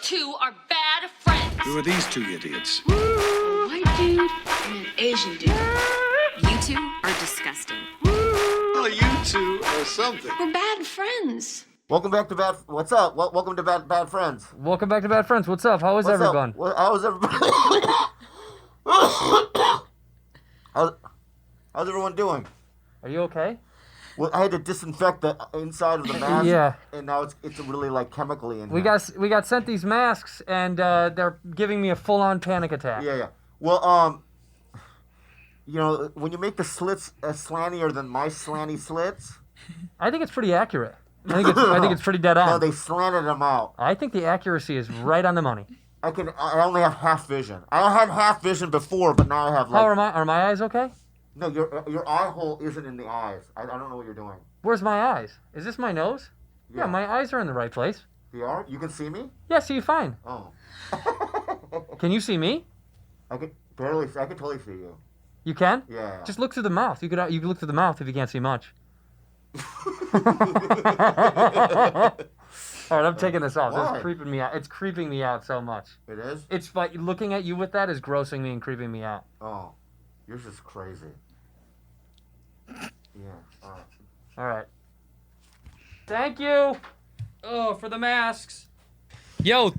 two are bad friends. Who are these two idiots? A white dude and an Asian dude. You two are disgusting. Well, you two are something. We're bad friends. Welcome back to Bad... What's up? Welcome to Bad Friends. Welcome back to Bad Friends. What's up? How is everyone? How is everybody? How's everyone doing? Are you okay? Well, I had to disinfect the inside of the mask. Yeah. And now it's really like chemically in We here. we got sent these masks, and they're giving me a full-on panic attack. Yeah. Well, you know, when you make the slits slantier than my slanty slits. I think it's pretty accurate. I think it's pretty dead on. No, they slanted them out. I think the accuracy is right on the money. I only have half vision. I had half vision before, but now I have like. How are my eyes okay? No, your eye hole isn't in the eyes. I don't know what you're doing. Where's my eyes? Is this my nose? Yeah, my eyes are in the right place. You are? You can see me? Yeah, see you fine. Oh. Can you see me? I can totally see you. You can? Yeah. Just look through the mouth. You could look through the mouth if you can't see much. All right, I'm taking this off. Why? This is creeping me out. It's creeping me out so much. It is? It's like looking at you with that is grossing me and creeping me out. Oh. You're just crazy. Yeah. All right. All right. Thank you. Oh, for the masks. Yo,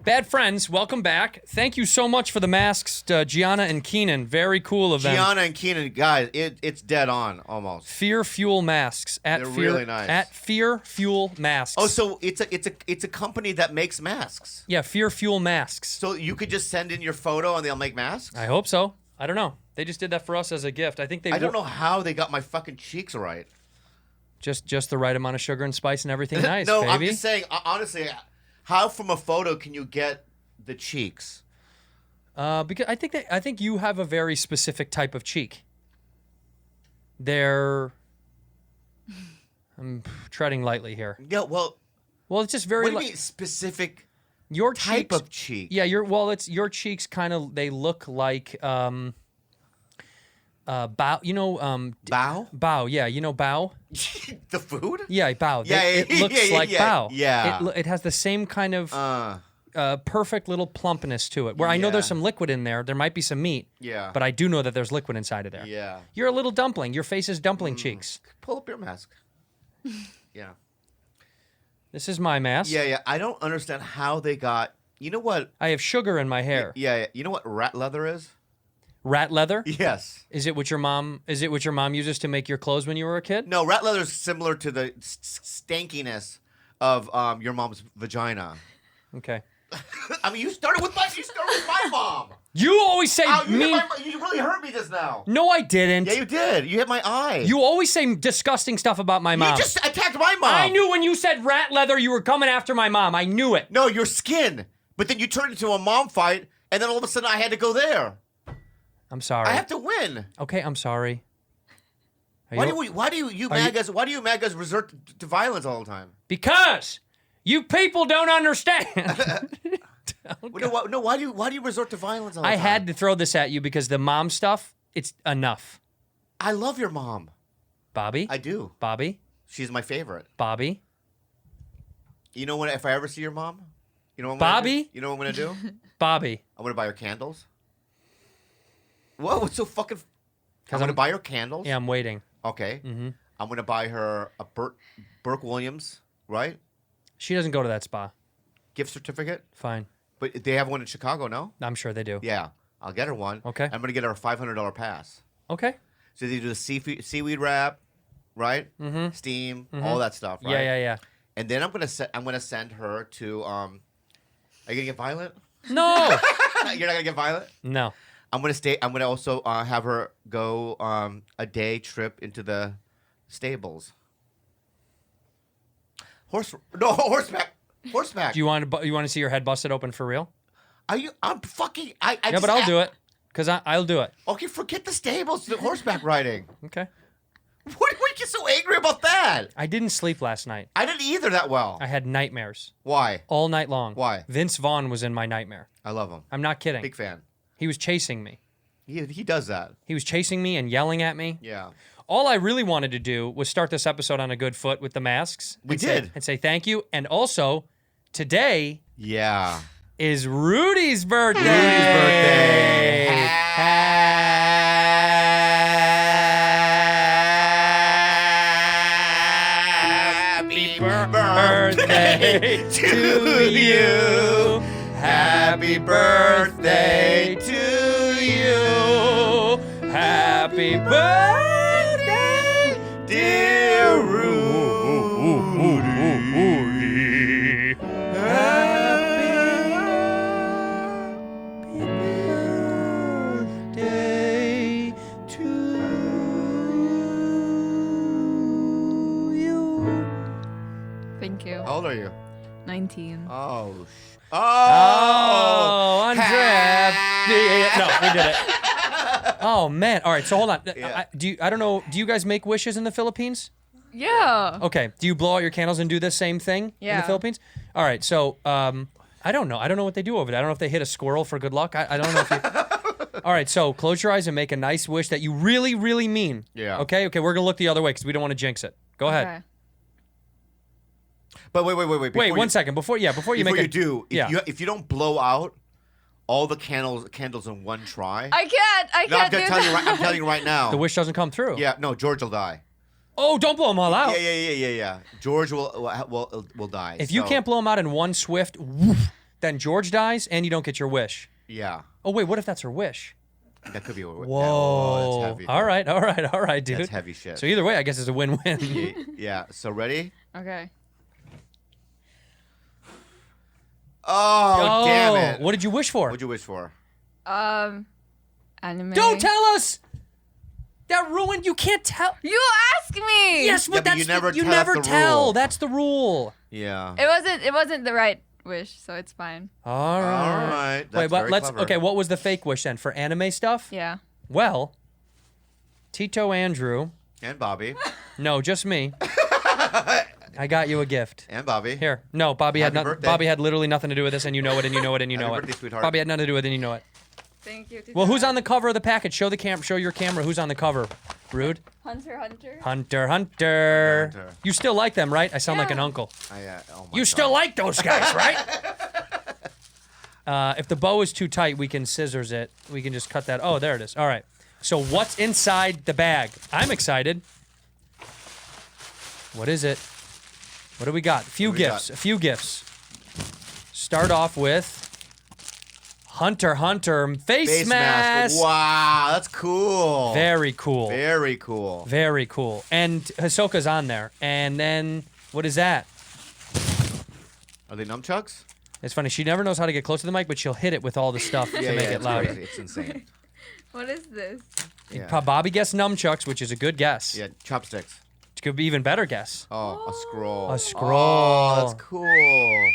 Bad Friends, welcome back. Thank you so much for the masks, Gianna and Keenan. Very cool of them. Gianna and Keenan, guys, it's dead on almost. Fear Fuel masks at They're Fear, really nice. At Fear Fuel masks. Oh, so it's a company that makes masks. Yeah, Fear Fuel masks. So you could just send in your photo and they'll make masks? I hope so. I don't know. They just did that for us as a gift. I think they. I don't know how they got my fucking cheeks right. Just the right amount of sugar and spice and everything nice. No, baby. I'm just saying. Honestly, how from a photo can you get the cheeks? Because I think you have a very specific type of cheek. I'm treading lightly here. Yeah, well, it's just very. what do you mean specific? Your type cheeks, of cheek? Yeah, it's your cheeks kind of, they look like bow, Bao? Bao, yeah, you know bao? The food? Yeah, bao. Yeah, It looks like bao. Yeah. It has the same kind of perfect little plumpness to it. Where I know there's some liquid in there. There might be some meat. Yeah. But I do know that there's liquid inside of there. Yeah. You're a little dumpling. Your face is dumpling cheeks. Pull up your mask. Yeah. This is my mask. Yeah. I don't understand how they got. You know what? I have sugar in my hair. Yeah. You know what rat leather is? Rat leather? Yes. Is it what your mom uses to make your clothes when you were a kid? No, rat leather is similar to the stankiness of your mom's vagina. Okay. I mean, you started with my mom. You always say You mean. you really hurt me just now. No, I didn't. Yeah, you did. You hit my eye. You always say disgusting stuff about my mom. You just attacked my mom. I knew when you said rat leather, you were coming after my mom. I knew it. No, your skin. But then you turned into a mom fight, and then all of a sudden I had to go there. I'm sorry. I have to win. Okay, I'm sorry. Why do you MAGAs resort to violence all the time? Because you people don't understand. Why do you resort to violence all the time? I had to throw this at you because the mom stuff, it's enough. I love your mom. Bobby? I do. Bobby? She's my favorite. Bobby? You know if I ever see your mom? You know what I'm Bobby? Gonna do? You know what I'm gonna do? Bobby. I'm gonna buy her candles. Whoa, what's so fucking... I'm gonna buy her candles? Yeah, I'm waiting. Okay. Mm-hmm. I'm gonna buy her a Burke Williams, right? She doesn't go to that spa. Gift certificate? Fine. But they have one in Chicago, no? I'm sure they do. Yeah. I'll get her one. Okay. I'm gonna get her a $500 pass. Okay. So they do the seaweed wrap, right? Mm-hmm. Steam, all that stuff, right? Yeah. And then I'm gonna send her to Are you gonna get violent? No. You're not gonna get violent? No. I'm gonna also have her go a day trip into the stables. Horseback. Do you want to see your head busted open for real? I'm fucking. Yeah, but I'll do it. Because I'll do it. Okay, forget the stables, the horseback riding. Okay. What do you get so angry about that? I didn't sleep last night. I didn't either that well. I had nightmares. Why? All night long. Why? Vince Vaughn was in my nightmare. I love him. I'm not kidding. Big fan. He was chasing me. He does that. He was chasing me and yelling at me. Yeah. All I really wanted to do was start this episode on a good foot with the masks. We did. And say thank you. And also, today Yeah. is Rudy's birthday. Happy birthday to you. Happy birthday to you. Happy birthday, dear Rudy. Happy birthday to you. Thank you. How old are you? 19. Oh, Andrés. No, we did it. Oh man! All right, so hold on. Yeah. I don't know. Do you guys make wishes in the Philippines? Yeah. Okay. Do you blow out your candles and do the same thing in the Yeah. Philippines? All right. So I don't know. I don't know what they do over there. I don't know if they hit a squirrel for good luck. I don't know if you. All right. So close your eyes and make a nice wish that you really, really mean. Yeah. Okay. Okay. We're gonna look the other way because we don't want to jinx it. Go ahead. Okay. But wait. Wait 1 second. Before you make Before a you do, yeah. if you don't blow out all the candles in one try, I can't no, I'm do gonna tell you. that. I'm telling you right now. the wish doesn't come through. Yeah, no, George will die. Oh, don't blow them all out. Yeah. George will die. If you so- can't blow them out in one swift, woof, then George dies and you don't get your wish. Yeah, Oh wait, what if that's her wish? that could be. Whoa. That's heavy. All right, dude. That's heavy shit. So either way, I guess it's a win-win. Yeah. So ready? Okay. Oh, damn it! What did you wish for? What'd you wish for? Anime. Don't tell us. That ruined. You can't tell. You asked me. Yes, but but that's you never you tell us never the tell. rule. That's the rule. Yeah. It wasn't the right wish, so it's fine. All right. All right. Wait, That's but very let's. clever. Okay, what was the fake wish then for anime stuff? Yeah. Well, Tito Andrew. And Bobby. No, just me. I got you a gift. And Bobby. Here. No, Bobby Happy had birthday. Bobby had literally nothing to do with this, and you know it, and you know it, and you Happy know birthday, it. sweetheart. Bobby had nothing to do with it, and you know it. Thank you. Well, who's on the cover of the package? Show your camera. Who's on the cover? Rude. Hunter? Hunter. Hunter. You still like them, right? I sound like an Yeah. uncle. Oh my You God. still like those guys, right? If the bow is too tight, we can scissors it. We can just cut that. Oh, there it is. All right. So what's inside the bag? I'm excited. What is it? What do we got? A few gifts. Start off with Hunter face mask. Wow, that's cool. Very cool. Very cool. Very cool. And Hisoka's on there. And then what is that? Are they nunchucks? It's funny. She never knows how to get close to the mic, but she'll hit it with all the stuff to make it it's louder. crazy. It's insane. What is this? Yeah. Bobby guessed nunchucks, which is a good guess. Yeah, chopsticks. It could be even better guess. Oh, a scroll. A scroll. Oh, that's cool.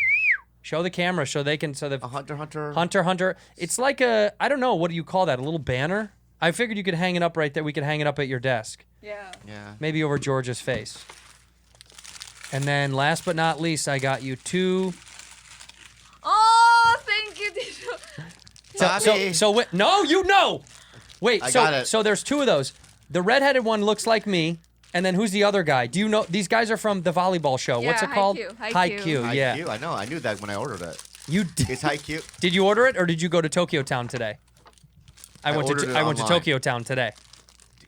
Show the camera so they can A hunter. Hunter. It's like a I don't know, what do you call that? A little banner? I figured you could hang it up right there. We could hang it up at your desk. Yeah. Yeah. Maybe over George's face. And then last but not least, I got you two. Oh, thank you, Tito. Bobby. No, you know. Wait, I so got it. so there's two of those. The redheaded one looks like me, and then who's the other guy? Do you know these guys are from the volleyball show? What's it Yeah, called? Haikyu. Yeah. Haikyu, I know. I knew that when I ordered it. You did. It's Haikyu. Did you order it or did you go to Tokyo Town today? I went ordered it to online. Tokyo Town today.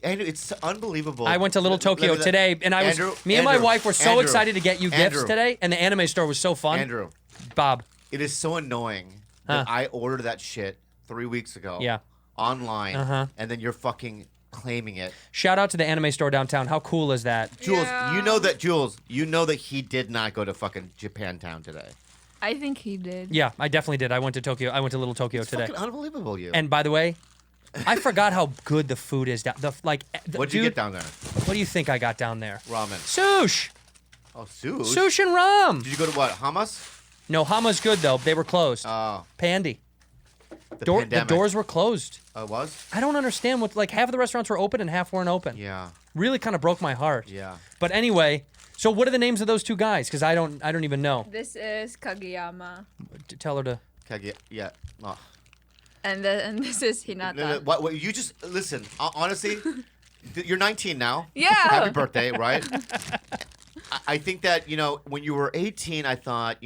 Andrew, it's unbelievable. I went to Little Tokyo today, and I was me and my wife were so excited to get you gifts today, and the anime store was so fun. Andrew, Bob. it is so annoying that I ordered that shit 3 weeks ago. Yeah. Online. Uh-huh. And then you're fucking claiming it. Shout out to the anime store downtown. How cool is that? Jules, Yeah. you know that he did not go to fucking Japantown today. I think he did. Yeah, I definitely did. I went to Tokyo. I went to Little Tokyo It's today. fucking unbelievable, you. And by the way, I forgot how good the food is down. What'd you get down there? What do you think I got down there? Ramen. Sush. Oh, sushi. Sush and rum. Did you go to what? Hamas? No, Hama's good though. They were closed. Oh, Pandy. the The pandemic. doors were closed. Oh, it was? I don't understand what half of the restaurants were open and half weren't open. Yeah. Really kind of broke my heart. Yeah. But anyway, so what are the names of those two guys? Because I don't even know. This is Kageyama. Tell her to. Okay, yeah. Oh. And this is Hinata. No, what, you just listen. Honestly, you're 19 now. Yeah. Happy birthday, right? I think that when you were 18, I thought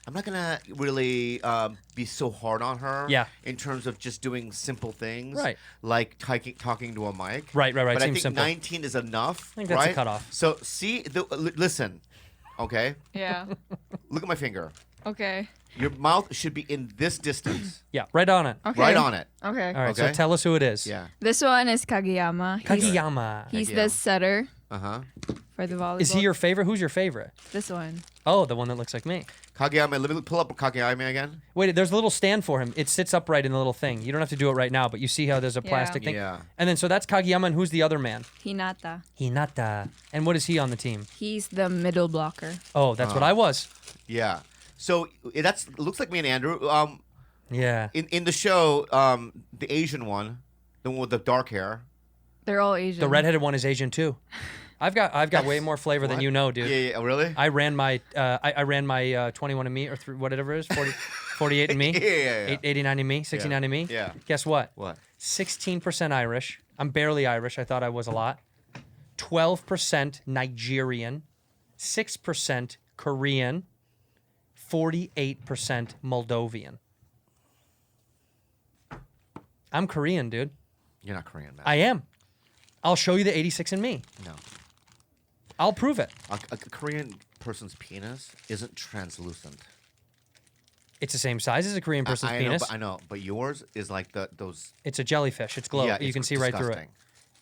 I'm not gonna really be so hard on her. Yeah. In terms of just doing simple things. Right. Like talking to a mic. Right. But I Seems think simple. 19 is enough. I think that's a right? cutoff. So see, listen, okay. Yeah. Look at my finger. Okay. Your mouth should be in this distance. Yeah, right on it. Okay. Right on it. Okay. All right, so Okay. tell us who it is. Yeah. This one is Kageyama. Kageyama. He's Kageyama. the setter Uh-huh. for the volleyball. Is he your favorite? Who's your favorite? This one. Oh, the one that looks like me. Kageyama, let me pull up Kageyama again. Wait, there's a little stand for him. It sits upright in the little thing. You don't have to do it right now, but you see how there's a Yeah. plastic thing? Yeah. And then, so that's Kageyama, and who's the other man? Hinata. Hinata. And what is he on the team? He's the middle blocker. Oh, that's what I was. Yeah. So that's looks like me and Andrew. Yeah. In the show, the Asian one, the one with the dark hair. They're all Asian. The redheaded one is Asian too. I've got way more flavor than What? you know, dude. Yeah, really? I ran my 21 and me or whatever it is, 48 and me. Yeah. 89 and me, 69 and me. Yeah. Guess what? What? 16% Irish. I'm barely Irish. I thought I was a lot. 12% Nigerian, 6% Korean, 48% Moldovan. I'm Korean, dude. You're not Korean, man. I am. I'll show you the 86 in me. No. I'll prove it. A Korean person's penis isn't translucent. It's the same size as a Korean person's penis. I know, but yours is like those. It's a jellyfish. It's glow. Yeah, You it's can see right through it.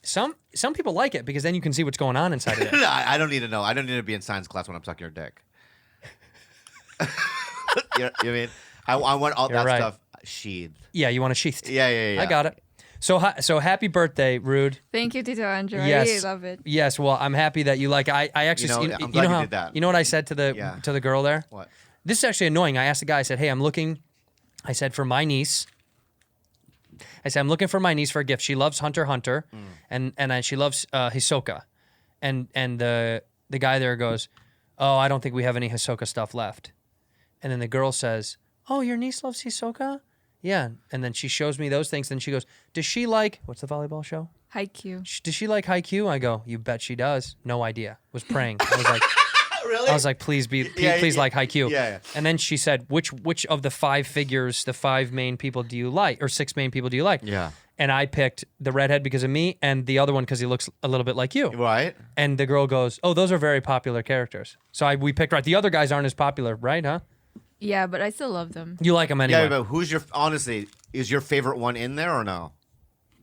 disgusting. Some people like it because then you can see what's going on inside of it. I don't need to know. I don't need to be in science class when I'm sucking your dick. You know what I mean? I want all You're that right. stuff sheathed. Yeah, you want a sheathed. Yeah. I got it. So happy birthday, Rude. Thank you, Tito Andrew. Yes. I really love it. Yes, well, I'm happy that you like. I actually, You know, I'm glad you did that. You know what I said to the Yeah. to the girl there? What? This is actually annoying. I asked the guy. I said, "Hey, I'm looking." I said for my niece. I said I'm looking for my niece for a gift. She loves Hunter x Hunter, and she loves Hisoka, and the guy there goes, "Oh, I don't think we have any Hisoka stuff left." And then the girl says, "Oh, your niece loves Hisoka." Yeah, and then she shows me those things. Then she goes, "Does she like what's the volleyball show? Haikyu. Does she like Haikyu?" I go, "You bet she does." No idea. Was praying. I was like, Really? I was like, please like Haikyu. Yeah. And then she said, which of the 5 figures, the 5 main people do you like, or 6 main people do you like? Yeah. And I picked the redhead because of me, and the other one because he looks a little bit like you. Right. And the girl goes, "Oh, those are very popular characters." So we picked right. The other guys aren't as popular, right? Huh? Yeah, but I still love them. You like them anyway. Yeah, but who's is your favorite one in there or no?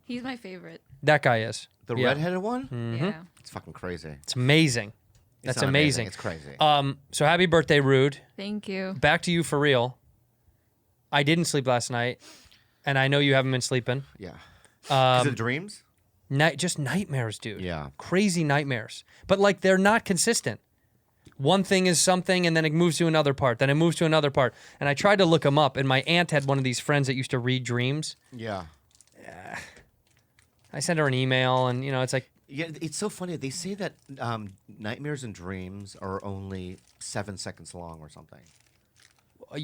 He's my favorite. That guy is. The Yeah. redheaded one? Yeah. It's fucking crazy. It's amazing. It's That's not amazing. It's crazy. So happy birthday, Rude. Thank you. Back to you for real. I didn't sleep last night, and I know you haven't been sleeping. Yeah. Is it dreams? Just nightmares, dude. Yeah. Crazy nightmares. But like they're not consistent. One thing is something, and then it moves to another part. Then it moves to another part. And I tried to look them up, and my aunt had one of these friends that used to read dreams. Yeah. I sent her an email, and it's like, Yeah, it's so funny. They say that nightmares and dreams are only 7 seconds long or something.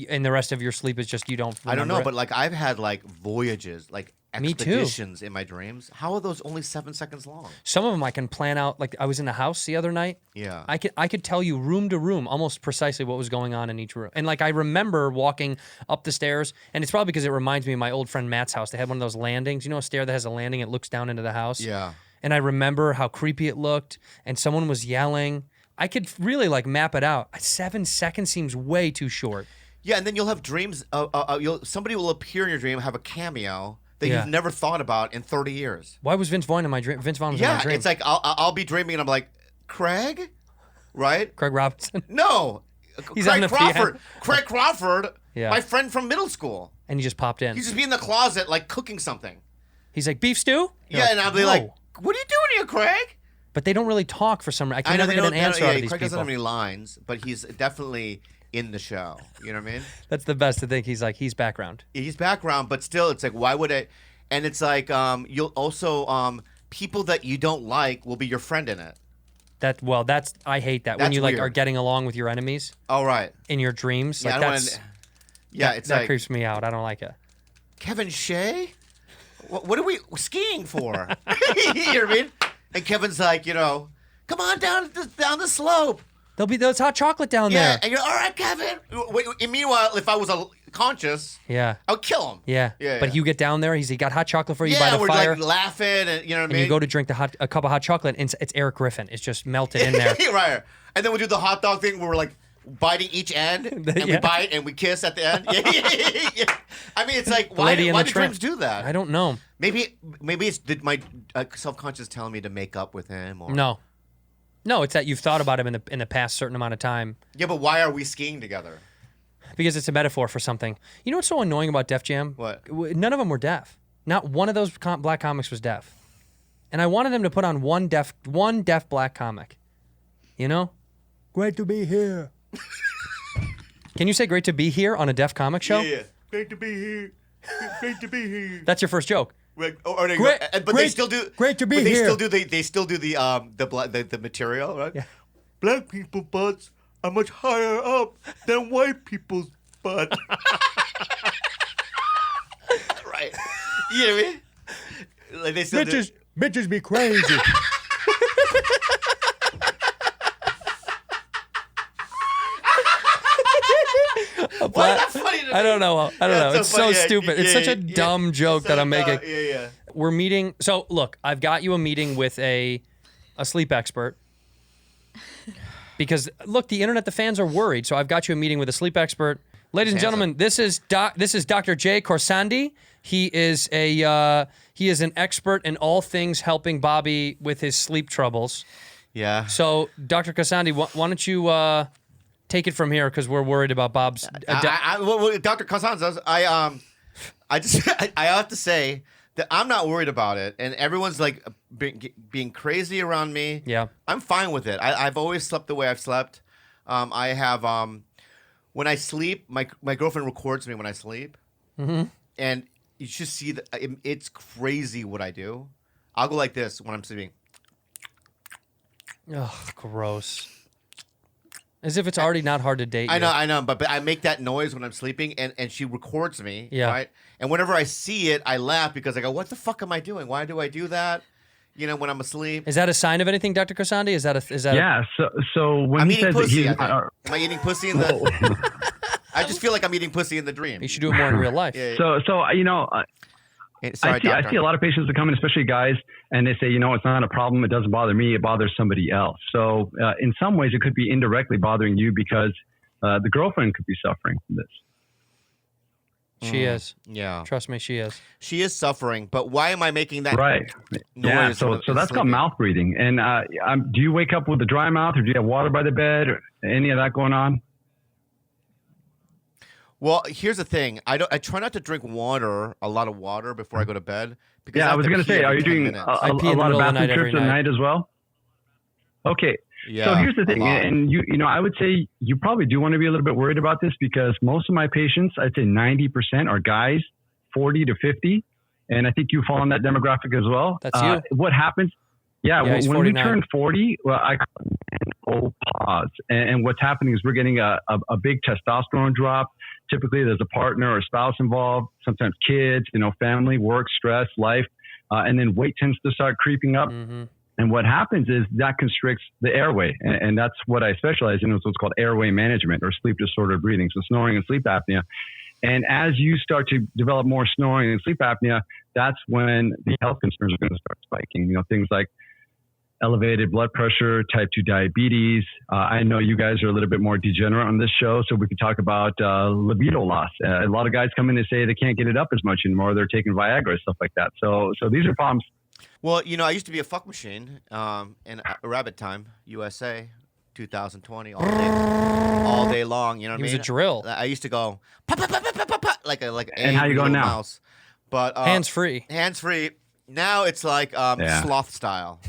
and the rest of your sleep is just you don't. I don't know, remember but like I've had like voyages, like Me too. expeditions in my dreams. How are those only 7 seconds long? some of them I can plan out. Like I was in the house the other night. Yeah. I could tell you room to room almost precisely what was going on in each room. And like I remember walking up the stairs, and it's probably because it reminds me of my old friend Matt's house. They had one of those landings. You know, a stair that has a landing. It looks down into the house. Yeah. And I remember how creepy it looked, and someone was yelling. I could really like map it out. 7 seconds seems way too short. Yeah, and then you'll have dreams. Somebody will appear in your dream, have a cameo that Yeah. you've never thought about in 30 years. Why was Vince Vaughn in my dream? Vince Vaughn was in my Yeah, dream. it's like I'll be dreaming and I'm like, Craig, right? Craig Robinson. No, He's Craig on the Crawford. piano. Craig Crawford, Yeah. my friend from middle school. And he just popped in. He'd just be in the closet like cooking something. He's like, beef stew? You're Yeah, like, and I'll be "Whoa." like, what are you doing here, Craig? But they don't really talk for some reason. I can never they get an don't- answer out of these Craig doesn't people. have any lines, but he's definitely in the show. You know what I mean? That's the best to think. He's background. He's background, but still, it's like, why would it? And it's like, you'll also people that you don't like will be your friend in it. I hate that when That's you like weird. are getting along with your enemies Oh right, in your dreams. yeah, Like I don't that's wanna, yeah, it's that like creeps me out. I don't like it. Kevin Shea. What are we skiing for? You know what I mean? And Kevin's like, come on down the slope. There's hot chocolate down Yeah, there. and you're all right, Kevin. And meanwhile, if I was conscious, Yeah. I would kill him. Yeah. Yeah, But yeah. you get down there. He got hot chocolate for you Yeah, by the we're fire. like laughing, and you know what I and mean. you go to drink a cup of hot chocolate, and it's Eric Griffin. It's just melted in there. Right. And then we do the hot dog thing where we're like biting each end, and we Yeah. bite and we kiss at the end. Yeah. I mean, it's like, why Lady in do the Tramp. dreams do that? I don't know. Maybe it's my self-conscious telling me to make up with him. Or... No, it's that you've thought about him in the past certain amount of time. Yeah, but why are we skiing together? Because it's a metaphor for something. You know what's so annoying about Def Jam? What? None of them were deaf. Not one of those black comics was deaf. And I wanted them to put on one deaf black comic. You know? Great to be here. Can you say great to be here on a deaf comic show? Yeah. Great to be here. Great to be here. That's your first joke. Great, they still do. Great to be but they here. Still do the material, right? Yeah. Black people butts are much higher up than white people's butts. Right. You know what I mean? Like they still Bitches be crazy. Why is that funny to me? I don't know. It's so funny. Yeah, stupid. It's such a dumb joke that I'm making. Yeah. We're meeting. So look, I've got you a meeting with a sleep expert. Because look, the internet, the fans are worried. So I've got you a meeting with a sleep expert. Ladies and gentlemen, this is Dr. J. Khorsandi. He is an expert in all things helping Bobby with his sleep troubles. Yeah. So, Dr. Khorsandi, why don't you take it from here because we're worried about Bob's. Dr. Khorsandi, I have to say that I'm not worried about it, and everyone's like being crazy around me. Yeah. I'm fine with it. I've always slept the way I've slept. I have when I sleep, my girlfriend records me when I sleep, and you should see that it's crazy what I do. I'll go like this when I'm sleeping. Ugh, gross. As if it's already not hard to date. I know, but I make that noise when I'm sleeping, and she records me. Yeah. Right. And whenever I see it, I laugh because I go, "What the fuck am I doing? Why do I do that?" You know, when I'm asleep. Is that a sign of anything, Dr. Khorsandi? Is that? Yeah. So when I'm he eating said that pussy. he's I think. Am I eating pussy in the? I just feel like I'm eating pussy in the dream. You should do it more in real life. Yeah. So you know. Sorry, I see a lot of patients that come in, especially guys, and they say, you know, it's not a problem. It doesn't bother me. It bothers somebody else. So in some ways, it could be indirectly bothering you because the girlfriend could be suffering from this. She is. Yeah. Trust me, she is. She is suffering, but why am I making that Right. noise? Yeah. So that's called mouth breathing. And do you wake up with a dry mouth, or do you have water by the bed, or any of that going on? Well, here's the thing. I try not to drink a lot of water before I go to bed. Because Yeah, I was going to say, are you doing I a pee in the lot of middle of the bathroom night every trips at night. night as well? Okay. Yeah, So here's the thing, a lot. and you know, I would say you probably do want to be a little bit worried about this because most of my patients, I'd say 90% are guys, 40 to 50, and I think you fall in that demographic as well. That's you. What happens? Yeah, he's when we 49. turn 40, well, I call pause, and what's happening is we're getting a big testosterone drop. Typically, there's a partner or a spouse involved, sometimes kids, you know, family, work, stress, life, and then weight tends to start creeping up. Mm-hmm. And what happens is that constricts the airway. And that's what I specialize in, is what's called airway management or sleep disordered breathing. So snoring and sleep apnea. And as you start to develop more snoring and sleep apnea, that's when the health concerns are going to start spiking. You know, things like elevated blood pressure, type 2 diabetes. I know you guys are a little bit more degenerate on this show, so we could talk about libido loss. A lot of guys come in and say they can't get it up as much anymore. They're taking Viagra, stuff like that. So these are problems. Well, you know, I used to be a fuck machine in Rabbit Time, USA, 2020, all day long. You know what I mean? He was a drill. I used to go pop, pop, pop, pop, pop, pop, like a And how you going now? mouse. But Hands free. Hands free. Now it's like sloth style.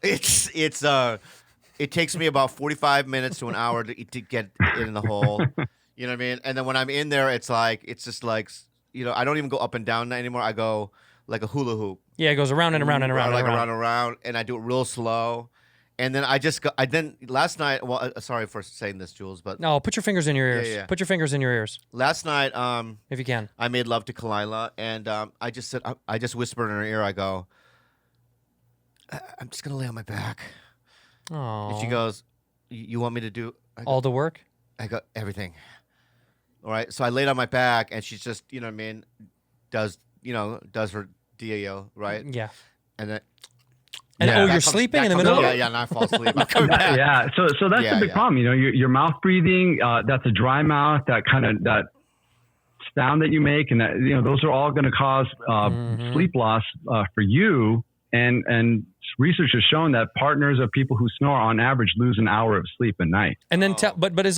It takes me about 45 minutes to an hour to get in the hole. You know what I mean? And then when I'm in there, it's just like, you know, I don't even go up and down anymore. I go like a hula hoop. Yeah, it goes around and around and around Like and around. around, and I do it real slow. And then last night, well, sorry for saying this, Jules, but No, put your fingers in your ears. yeah. Put your fingers in your ears last night, if you can. I made love to Kalila, and I just whispered in her ear, I go, I'm just going to lay on my back. Oh. And she goes, you want me to do All the work? I got everything. All right. So I laid on my back, and she's just, you know what I mean, does her DAO, right? Yeah. And then. And Yeah. you're sleeping in the middle? Yeah, and I fall asleep. I come back. Yeah, so that's Yeah, the big yeah. problem. You know, your mouth breathing, that's a dry mouth, that sound that you make, and that, you know, those are all going to cause sleep loss for you. And research has shown that partners of people who snore on average lose an hour of sleep a night. And then, but is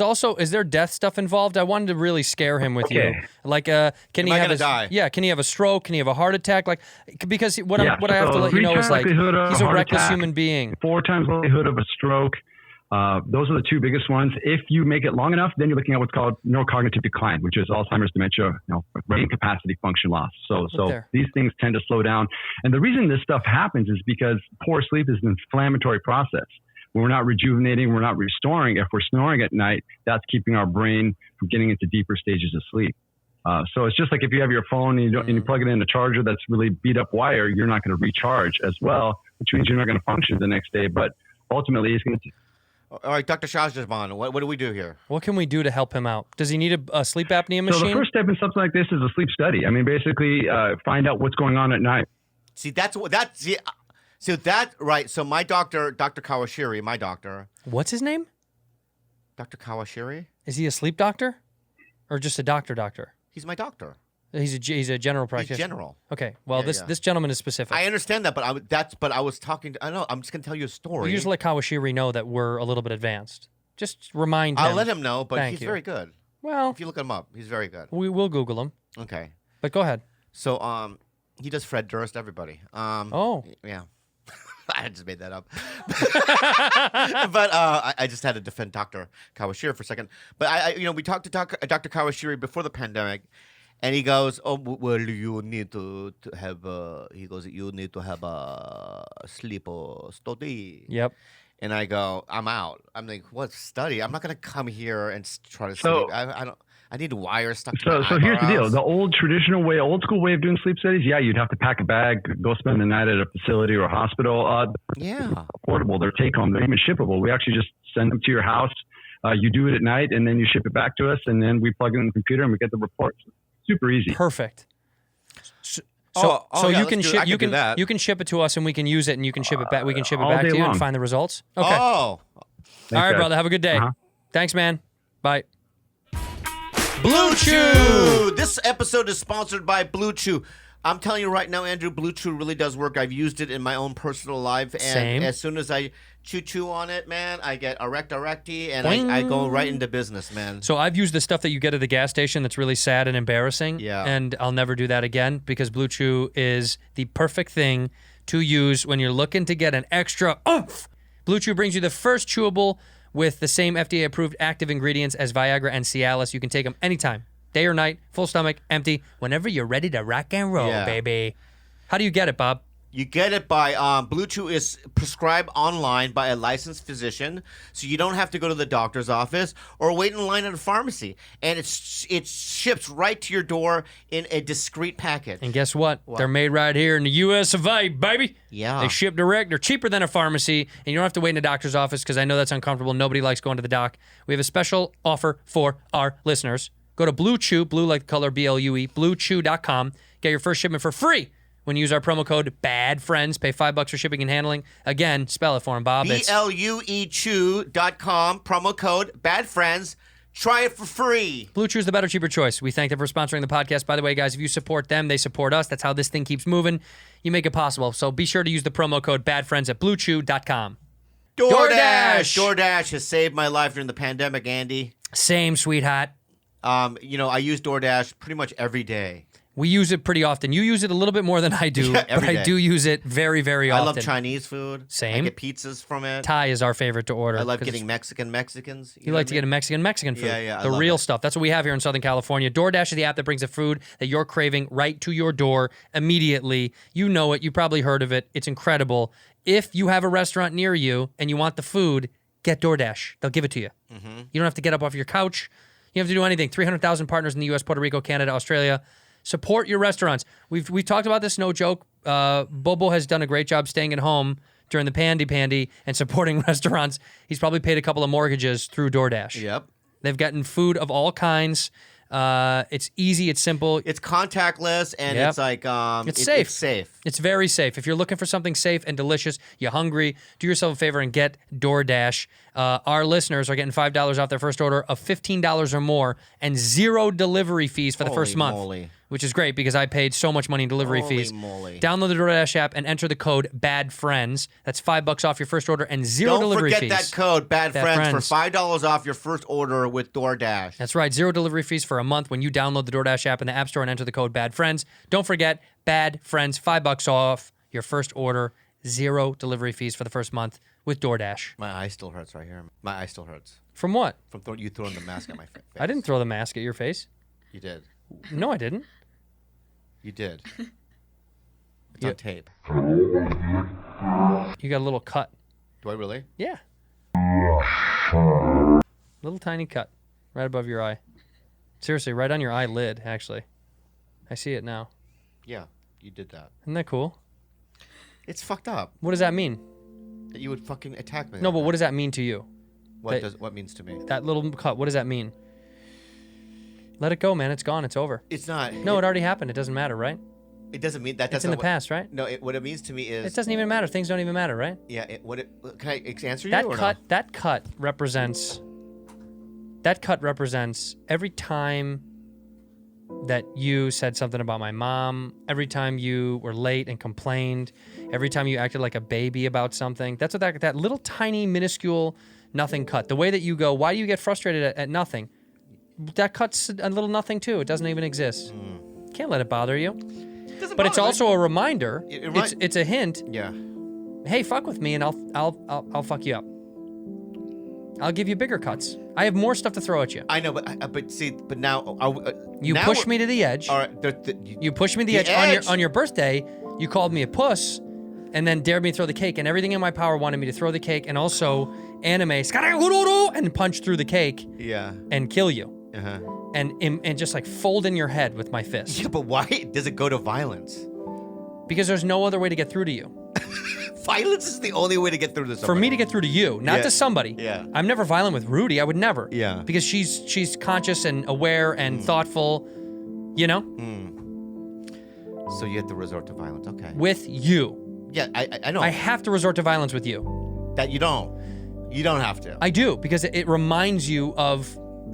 there death stuff involved? I wanted to really scare him with you. Okay. Like, can he I have gonna die? Yeah, can he have a stroke? Can he have a heart attack? Like, because what I have to so let you know is, like, 3 times likelihood of he's a heart reckless attack, human being. 4 times likelihood of a stroke. Those are the 2 biggest ones. If you make it long enough, then you're looking at what's called neurocognitive decline, which is Alzheimer's, dementia, brain capacity function loss. So there. these things tend to slow down. And the reason this stuff happens is because poor sleep is an inflammatory process. When we're not rejuvenating, we're not restoring. If we're snoring at night, that's keeping our brain from getting into deeper stages of sleep. So it's just like if you have your phone and you plug it in a charger that's really beat up wire, you're not going to recharge as well, which means you're not going to function the next day. But ultimately, it's going to. All right, Dr. Shahjahan, what do we do here? What can we do to help him out? Does he need a sleep apnea machine? So the first step in something like this is a sleep study. I mean, basically, find out what's going on at night. See, right. So my doctor, Dr. Kawashiri, my doctor. What's his name? Dr. Kawashiri? Is he a sleep doctor, or just a doctor? He's my doctor. He's a general practitioner. He's general. Okay. Well, Yeah, this gentleman is specific. I understand that, but I was talking to. I know. I'm just gonna tell you a story. We usually let Kawashiri know that we're a little bit advanced. Just remind him. I'll let him know, but Thank he's you. very good. Well, If you look him up, he's very good. we will Google him. Okay. But go ahead. So he does Fred Durst, everybody. Oh. Yeah. I just made that up. But I just had to defend Dr. Kawashiri for a second. But we talked to Dr. Kawashiri before the pandemic, and he goes, "Oh, well, you need to have." He goes, "You need to have a sleep study." Yep. And I go, "I'm out." I'm like, "What study? I'm not gonna come here and try to So- sleep. I don't. I need wires stuck to So my here's the deal. eyebrows." The old school way of doing sleep studies, yeah, you'd have to pack a bag, go spend the night at a facility or a hospital. Yeah. Portable, they're take home, they're even shippable. We actually just send them to your house. You do it at night, and then you ship it back to us, and then we plug it in the computer and we get the reports. Super easy. Perfect. So yeah, you let's can do- ship I can do that. you can ship it to us and we can use it and you can ship it back. We can ship it all back day to you and long. find the results. Okay. Oh. All right, guys. brother. Have a good day. Uh-huh. Thanks, man. Bye. Blue Chew. This episode is sponsored by Blue Chew. I'm telling you right now, Andrew, Blue Chew really does work. I've used it in my own personal life, and Same. as soon as I chew on it, man, I get erecty, and I go right into business, man. So I've used the stuff that you get at the gas station that's really sad and embarrassing. Yeah. And I'll never do that again because Blue Chew is the perfect thing to use when you're looking to get an extra oomph. Blue Chew brings you the first chewable with the same FDA-approved active ingredients as Viagra and Cialis. You can take them anytime, day or night, full stomach, empty, whenever you're ready to rock and roll, Yeah. baby. How do you get it, Bob? You get it by Blue Chew is prescribed online by a licensed physician, so you don't have to go to the doctor's office or wait in line at a pharmacy. And it ships right to your door in a discreet package. And guess what? They're made right here in the U.S. of A, baby. Yeah. They ship direct. They're cheaper than a pharmacy, and you don't have to wait in a doctor's office because I know that's uncomfortable. Nobody likes going to the doc. We have a special offer for our listeners. Go to Blue Chew, blue like the color BLUE, bluechew.com. Get your first shipment for free when you use our promo code BADFRIENDS. Pay $5 for shipping and handling. Again, spell it for him, Bob. It's BLUEchew.com, promo code BADFRIENDS. Try it for free. Blue Chew is the better, cheaper choice. We thank them for sponsoring the podcast. By the way, guys, if you support them, they support us. That's how this thing keeps moving. You make it possible. So be sure to use the promo code BADFRIENDS at bluechew.com. DoorDash has saved my life during the pandemic, Andy. Same, sweetheart. I use DoorDash pretty much every day. We use it pretty often. You use it a little bit more than I do, Yeah, but every I day. do use it very, very I often. love Chinese food. Same. I get pizzas from it. Thai is our favorite to order. I love 'cause getting Mexicans. You like to get a Mexican food. Yeah, I The love real it. stuff. That's what we have here in Southern California. DoorDash is the app that brings the food that you're craving right to your door immediately. You know it. You probably heard of it. It's incredible. If you have a restaurant near you and you want the food, get DoorDash. They'll give it to you. Mm-hmm. You don't have to get up off your couch. You don't have to do anything. 300,000 partners in the U.S., Puerto Rico, Canada, Australia. Support your restaurants. We've talked about this, no joke. Bobo has done a great job staying at home during the pandy and supporting restaurants. He's probably paid a couple of mortgages through DoorDash. Yep. They've gotten food of all kinds. It's easy. It's simple. It's contactless and Yep. it's like It's safe. It's safe. It's very safe. If you're looking for something safe and delicious, you're hungry, do yourself a favor and get DoorDash. Our listeners are getting $5 off their first order of $15 or more and 0 delivery fees for the first month, moly. which is great because I paid so much money in delivery Holy fees. moly. Download the DoorDash app and enter the code BADFRIENDS. That's $5 off your first order and 0 Don't delivery forget fees. that code Bad Bad Friends Friends. for $5 off your first order with DoorDash. That's right, 0 delivery fees for a month when you download the DoorDash app in the App Store and enter the code BADFRIENDS. Don't forget, Bad Friends, $5 off your first order, 0 delivery fees for the first month with DoorDash. My eye still hurts right here. My eye still hurts From what? from you throwing the mask at my face. I didn't throw the mask at your face. You did. No, I didn't. You did. It's on tape. You got a little cut. Do I really? Yeah. Little tiny cut right above your eye. Seriously, right on your eyelid, actually. I see it now. Yeah, you did that. Isn't that cool? It's fucked up What does that mean? that you would fucking attack me. No, like but that. what does that mean to you? What means to me? That little cut, what does that mean? Let it go, man. It's gone. It's over. It's not. No, it already happened. It doesn't matter, right? It doesn't mean that. It's in the past, right? No, what it means to me is. It doesn't even matter. Things don't even matter, right? Yeah. Can I answer you? That or cut, No? that cut represents. That cut represents every time that you said something about my mom, every time you were late and complained, every time you acted like a baby about something. That's what that little tiny minuscule nothing cut. The way that you go, why do you get frustrated at nothing? That cut's a little nothing too. It doesn't even exist. Can't let it bother you. But it's also a reminder. It's a hint. Yeah. Hey, fuck with me, and I'll fuck you up. I'll give you bigger cuts. I have more stuff to throw at you. I know, but see, but now You now pushed me to the edge. All right. You pushed me to the edge. On your birthday. You called me a puss, and then dared me to throw the cake. And everything in my power wanted me to throw the cake, and also anime and punch through the cake. Yeah. And kill you. Uh-huh. And just like fold in your head with my fist. Yeah, but why does it go to violence? Because there's no other way to get through to you. Violence is the only way to get through to somebody. For me to get through to you, not to somebody. Yeah. I'm never violent with Rudy. I would never. Yeah. Because she's conscious and aware and thoughtful, you know? So you have to resort to violence. Okay. With you. Yeah, I know. I have to resort to violence with you. That you don't. You don't have to. I do, because it reminds you of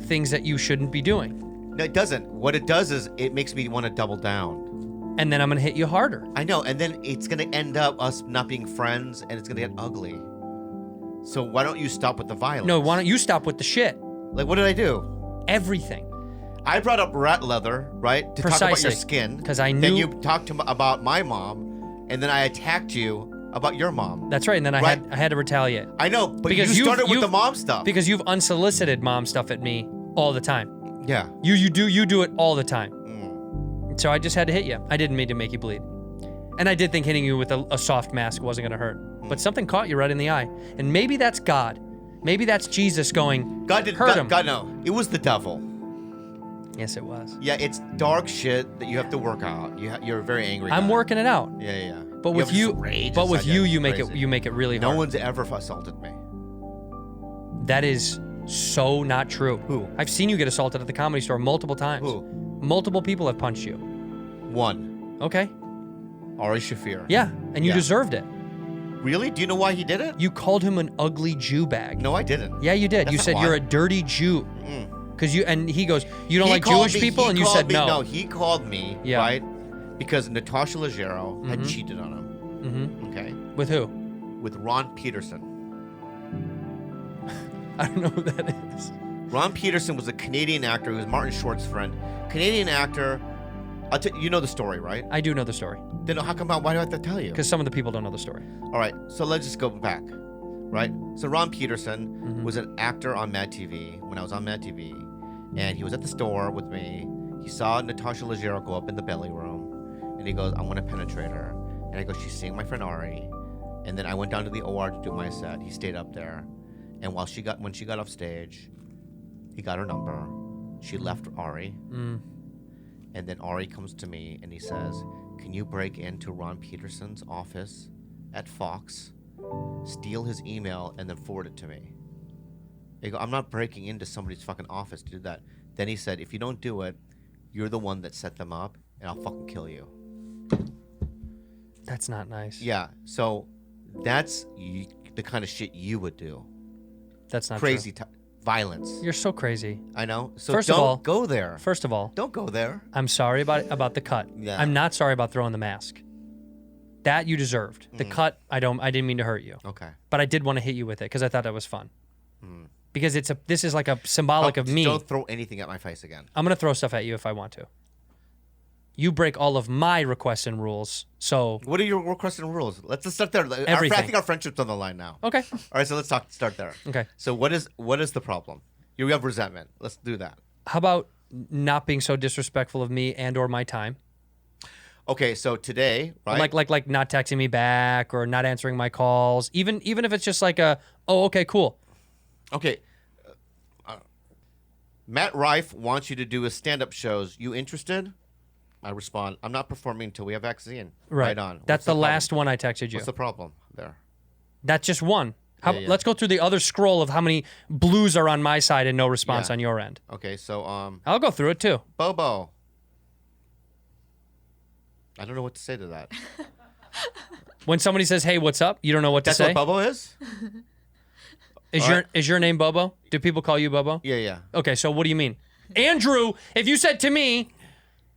things that you shouldn't be doing. No, it doesn't. What it does is it makes me want to double down. And then I'm going to hit you harder. I know, and then it's going to end up us not being friends, and it's going to get ugly. So why don't you stop with the violence? No, why don't you stop with the shit? Like, what did I do? Everything. I brought up rat leather, right? To talk about Precisely. your skin. 'Cause I Then knew- you talked about my mom, and then I attacked you about your mom. That's right, and then I had to retaliate. I know, but Because you started with you've- the mom stuff. Because you've unsolicited mom stuff at me all the time. Yeah. You do it all the time. So I just had to hit you. I didn't mean to make you bleed. And I did think hitting you with a soft mask wasn't going to hurt. But something caught you right in the eye. And maybe that's God. Maybe that's Jesus going, God did hurt him. God, no. It was the devil. Yes, it was. Yeah, it's dark shit that you have to work out. You're very angry. I'm guy. working it out. Yeah. But You with have you, this rage but with inside you, you. you make it really hard. No one's ever assaulted me. That is so not true. Who? I've seen you get assaulted at the Comedy Store multiple times. Who? Multiple people have punched you. One. Okay. Ari Shafir. Yeah, and you Yeah. deserved it. Really? Do you know why he did it? You called him an ugly Jew bag. No, I didn't. Yeah, you did. That's You not said why. you're a dirty Jew. Because and he goes, you don't He like called Jewish me- people, he and you called said me- no. No, he called me, Yeah. right? Because Natasha Leggero had Mhm. cheated on him. Mm-hmm. Okay. With who? With Ron Peterson. I don't know who that is. Ron Peterson was a Canadian actor who was Martin Short's friend. Canadian actor. You know the story, right? I do know the story. Then how come? Why do I have to tell you? Because some of the people don't know the story. All right, so let's just go back, right? So Ron Peterson Mm-hmm. was an actor on Mad TV when I was on Mad TV, and he was at the store with me. He saw Natasha Leggero go up in the belly room, and he goes, "I want to penetrate her." And I go, "She's seeing my friend Ari." And then I went down to the OR to do my set. He stayed up there, and when she got off stage, he got her number. She left Ari. And then Ari comes to me and he says, "Can you break into Ron Peterson's office at Fox steal his email, and then forward it to me. They go, I'm not breaking into somebody's fucking office to do that. Then he said, if you don't do it, you're the one that set them up, and I'll fucking kill you. That's not nice. Yeah, so that's the kind of shit you would do. That's not crazy. true. Violence. You're so crazy. I know. So First don't of all, go there. First of all, don't go there. I'm sorry about the cut. Yeah. I'm not sorry about throwing the mask. That you deserved. The cut, I didn't mean to hurt you. Okay. But I did want to hit you with it because I thought that was fun. Because this is like a symbolic of me. Don't throw anything at my face again. I'm gonna throw stuff at you if I want to. You break all of my requests and rules. So what are your requests and rules? Let's just start there. Everything. I think our friendship's on the line now. Okay. All right, so let's start there. Okay. So what is the problem? You have resentment. Let's do that. How about not being so disrespectful of me and or my time? Okay, so today, right? Like not texting me back or not answering my calls, even if it's just like okay, cool. Okay. Matt Rife wants you to do his stand-up shows. You interested? I respond, I'm not performing until we have vaccine. Right on. That's the last one I texted you. What's the problem there? That's just one. Yeah. Let's go through the other scroll of how many blues are on my side and no response on your end. Okay, so I'll go through it too. Bobo. I don't know what to say to that. When somebody says, "Hey, what's up?" You don't know what to say. That's what Bobo is? Is your name Bobo? Do people call you Bobo? Yeah. Okay, so what do you mean? Andrew, if you said to me,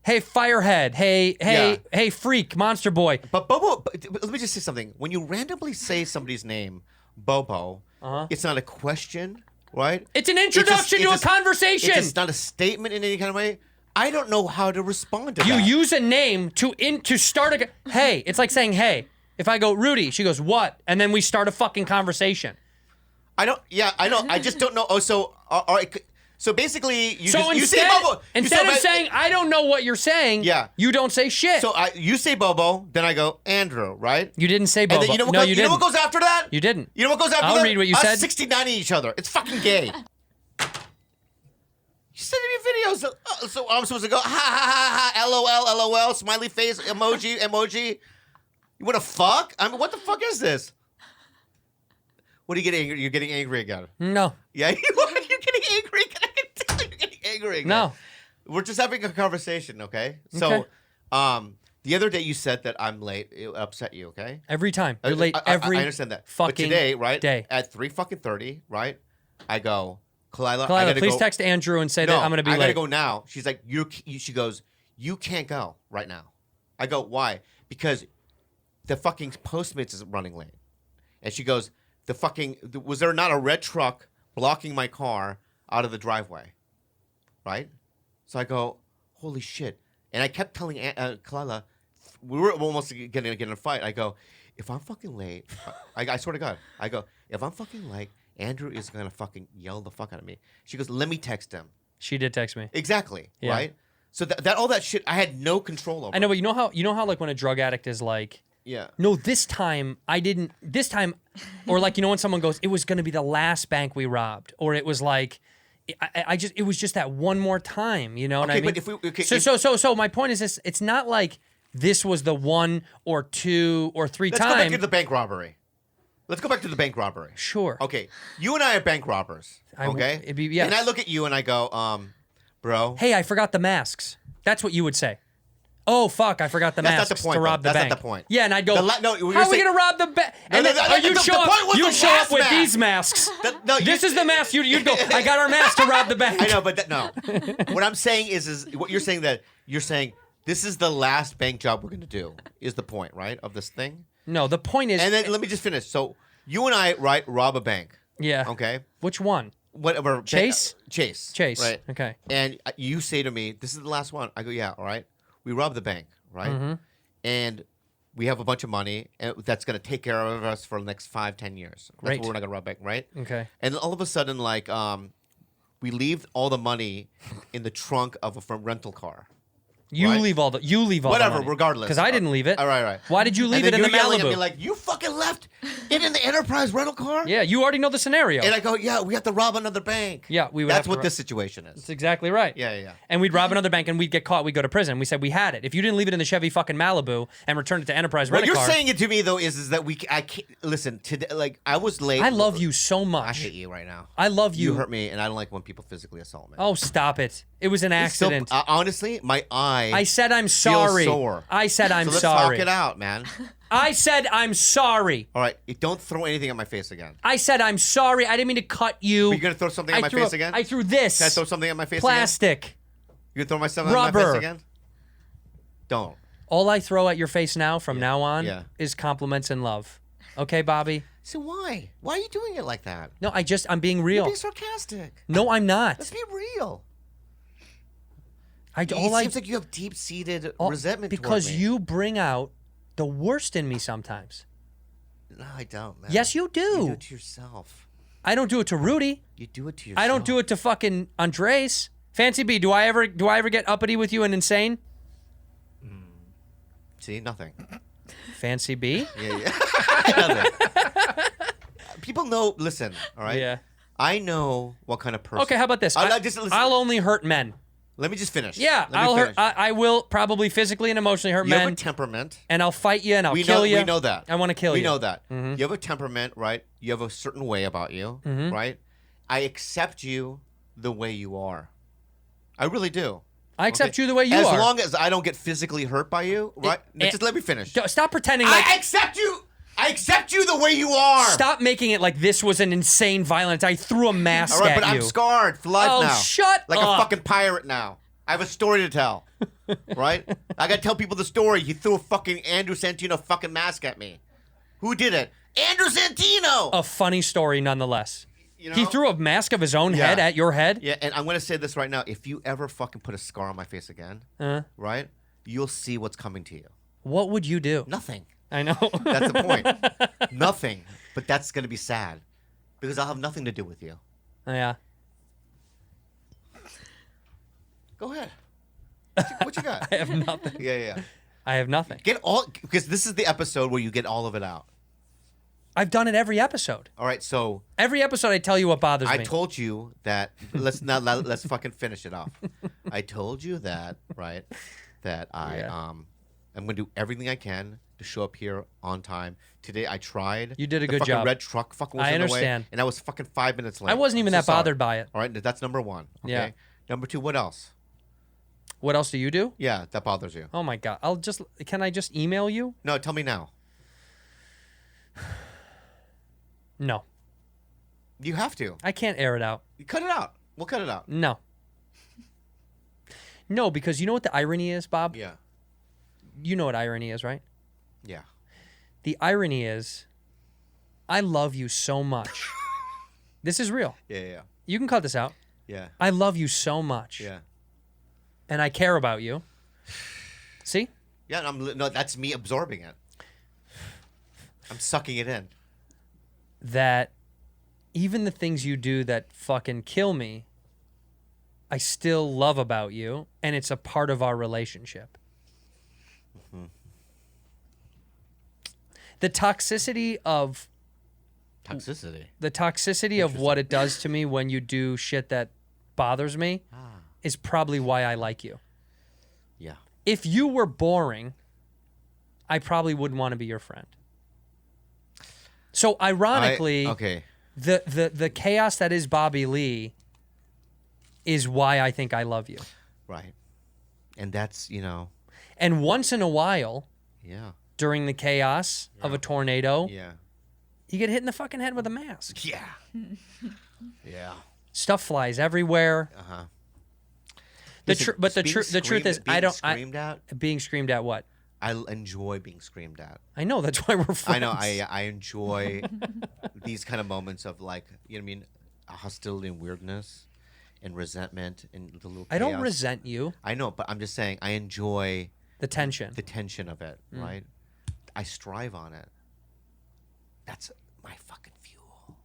"Hey, Firehead, hey, freak, monster boy." But Bobo, let me just say something. When you randomly say somebody's name, Bobo, it's not a question, right? It's an introduction to a conversation. It's not a statement in any kind of way. I don't know how to respond to that. You use a name to start a. Hey, it's like saying hey. If I go Rudy, she goes what, and then we start a fucking conversation. I don't. Yeah, I know. I just don't know. Oh, so all right. So basically, you say Bobo. Instead of saying I don't know what you're saying, you don't say shit. So you say Bobo, then I go Andrew, right? You didn't say Bobo. And then you know what no, goes, you know didn't. what goes after that? You didn't. You know what goes after that? I'll read what you Us said. 69 each other. It's fucking gay. You sending me videos, so I'm supposed to go ha ha ha ha, lol, smiley face, emoji. You want to fuck? I mean, what the fuck is this? What are you getting angry? You're getting angry again. No. Yeah, you're getting angry. You're getting angry again. No. We're just having a conversation, okay? So, the other day you said that I'm late. It upset you, okay? Every time you're late. Every I understand that. Fucking but today, right? Day. At 3:30, right? I go, Kalila, please text Andrew and say that I'm going to be late. I gotta go now. She's like, she goes, you can't go right now. I go, why? Because the fucking Postmates is running late. And she goes, was there not a red truck blocking my car out of the driveway? Right? So I go, holy shit. And I kept telling Kalila, we were almost getting to get in a fight. I go, if I'm fucking late, I swear to God, I go, if I'm fucking late, Andrew is going to fucking yell the fuck out of me. She goes, let me text him. She did text me. Exactly. Yeah. Right? So that all that shit, I had no control over. I know, but you know how like when a drug addict is like, yeah. No, this time I didn't. This time, or like when someone goes, it was going to be the last bank we robbed, or it was like, it was just that one more time. You know what I mean? But So my point is this: it's not like this was the one or two or three times. Let's go back to the bank robbery. Let's go back to the bank robbery. Sure. Okay, you and I are bank robbers. Okay. Yes. And I look at you and I go, bro. Hey, I forgot the masks. That's what you would say. Oh, fuck, I forgot the masks not the point, to rob the That's bank. not the point. Yeah, and I'd go, no, how are we going to rob the bank? And then you'd show up with these masks. This is the mask. You'd go, I got our mask to rob the bank. I know, but no. What I'm saying is what you're saying this is the last bank job we're going to do is the point, right, of this thing? No, the point is. And then let me just finish. So you and I, right, rob a bank. Yeah. Okay. Which one? Whatever. Chase? Chase. Right. Okay. And you say to me, this is the last one. I go, yeah, all right. We rob the bank, right? Mm-hmm. And we have a bunch of money and that's going to take care of us for the next 5-10 years. That's what we're not going to rob bank, right? Okay. And all of a sudden, like, we leave all the money in the trunk of a rental car, You right? leave all the Whatever, money. regardless. Because I didn't leave it. All right. Why did you leave And it then in the you're yelling Malibu? at me like, you fucking left it in the Enterprise rental car? Yeah, you already know the scenario. And I go, yeah, we have to rob another bank. Yeah, we would have That's to what rob- this situation is. That's exactly right. Yeah. And we'd rob another bank and we'd get caught. We'd go to prison. We said we had it. If you didn't leave it in the Chevy fucking Malibu and return it to Enterprise What Rent-A-Car. you're saying it to me though is that I can't listen today. Like I was late. I love you so I much. hate you right now. I love you. You hurt me, and I don't like when people physically assault me. Oh, stop it. It was an It's still- accident. honestly, my eye. I said I'm feels sorry. sore. I said I'm so let's sorry. talk it out, man. I said I'm sorry. All right, don't throw anything at my face again. I said I'm sorry. I didn't mean to cut you. Are you gonna throw something at my face again? I threw this. Can I throw something at my face Plastic. again? You gonna throw myself at my Rubber. face again? Don't. All I throw at your face now from now on Yeah. is compliments and love. Okay, Bobby? So why? Why are you doing it like that? No, I'm being You're real. being sarcastic. No, I'm not. Let's be real. It It seems like you have deep-seated resentment toward because me. you bring out the worst in me sometimes. No, I don't, man. Yes, you do. You do it to yourself. I don't do it to Rudy. You do it to yourself. I don't do it to fucking Andrés. Fancy B, do I ever get uppity with you and insane? See, nothing. Fancy B? Yeah. Nothing. People know. Listen, all right. Yeah. I know what kind of person. Okay, how about this? Just listen. I'll only hurt men. Let me just finish. Yeah, Let me finish. I will probably physically and emotionally hurt You men. have a temperament. And I'll fight you and I'll kill you. We know that. I want to kill you. We know that. Mm-hmm. You have a temperament, right? You have a certain way about you, Mm-hmm. right? I accept you the way you are. I really do. I accept you the way you as are. As long as I don't get physically hurt by you, right? Just let me finish. Stop pretending like I accept you. I accept you the way you are. Stop making it like this was an insane violence. I threw a mask All right, at but you. I'm scarred for life Oh, now. shut like up. a fucking pirate now. I have a story to tell. Right? I gotta tell people the story. He threw a fucking Andrew Santino fucking mask at me. Who did it? Andrew Santino! A funny story nonetheless. You know? He threw a mask of his own head at your head? Yeah, and I'm gonna say this right now. If you ever fucking put a scar on my face again, right? You'll see what's coming to you. What would you do? Nothing. I know. That's the point. Nothing. But that's gonna be sad. Because I'll have nothing to do with you. Yeah. Go ahead. What you got? I have nothing. Yeah. I have nothing. Get all because this is the episode where you get all of it out. I've done it every episode. All right, so Every episode I tell you what bothers I me. told you that let's fucking finish it off. I told you that, right? That I'm gonna do everything I can to show up here on time. Today I tried. You did a The good fucking job. Red truck fucking was I in the way, understand. and I was fucking 5 minutes late. I wasn't even I'm that so sorry. bothered by it. All right, that's number one. Okay? Yeah. Number two, what else? What else do you do? Yeah, that bothers you. Oh my god. Can I just email you? No, tell me now. No. You have to. I can't air it out. You cut it out. We'll cut it out. No. No, because you know what the irony is, Bob? Yeah. You know what irony is, right? Yeah. The irony is I love you so much. This is real. Yeah. You can cut this out. Yeah. I love you so much. Yeah. And I care about you. See? Yeah, no, that's me absorbing it. I'm sucking it in. That even the things you do that fucking kill me, I still love about you, and it's a part of our relationship. Mm-hmm. The toxicity of what it does to me when you do shit that bothers me is probably why I like you. Yeah. If you were boring, I probably wouldn't want to be your friend. So ironically, the chaos that is Bobby Lee is why I think I love you. Right. And that's, And once in a while, yeah. during the chaos of a tornado, Yeah. you get hit in the fucking head with a mask. Yeah. Yeah. Stuff flies everywhere. Uh-huh. The truth is, I don't. Screamed at? Being screamed at what? I enjoy being screamed at. I know, that's why we're friends. I know. I enjoy these kind of moments of hostility and weirdness and resentment and the little chaos. I don't resent you. I know, but I'm just saying I enjoy the tension. The tension of it, right? I strive on it. That's my fucking fuel.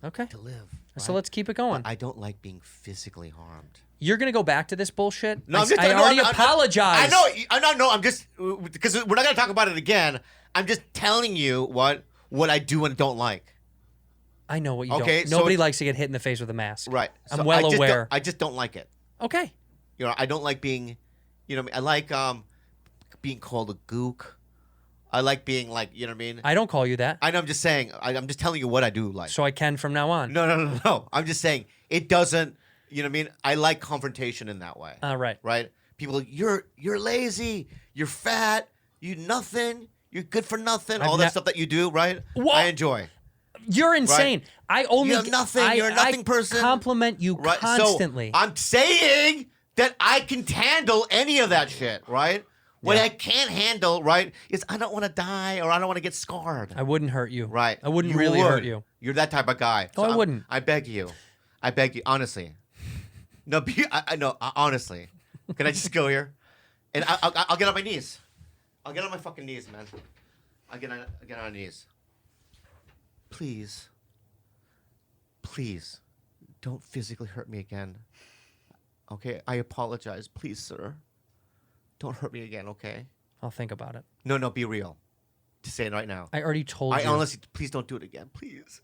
Okay. to live. So right? let's keep it going. I don't like being physically harmed. You're gonna go back to this bullshit? No, I'm just, I no, already I'm- apologized. I know. No, I'm just because we're not gonna talk about it again. I'm just telling you what I do and don't like. I know what you Okay, don't. so Nobody it's- likes to get hit in the face with a mask. Right. I'm So well I just aware. I just don't like it. Okay. You know, I don't like being, you know, I like being called a gook. I like being like, you know what I mean. I don't call you that. I know. I'm just saying. I'm just telling you what I do like. So I can from now on. No. I'm just saying it doesn't. You know what I mean. I like confrontation in that way. Right. Right. People, you're lazy. You're fat. You nothing. You're good for nothing. All that stuff that you do. Right. What? I enjoy. You're insane. I only You have nothing. You're a nothing person. Compliment you Right. constantly. So I'm saying that I can handle any of that shit. Right. What Yeah. I can't handle, right, is I don't want to die or I don't want to get scarred. I wouldn't hurt you. Right. I wouldn't You really would. hurt you. You're that type of guy. No, I wouldn't. I beg you. Honestly. No, I know. Honestly. Can I just go here? And I'll get on my knees. I'll get on my fucking knees, man. I'll get on my knees. Please. Please. Don't physically hurt me again. Okay? I apologize. Please, sir. Don't hurt me again, okay? I'll think about it. No, be real. Just say it right now. I already told you. I honestly, please don't do it again, please.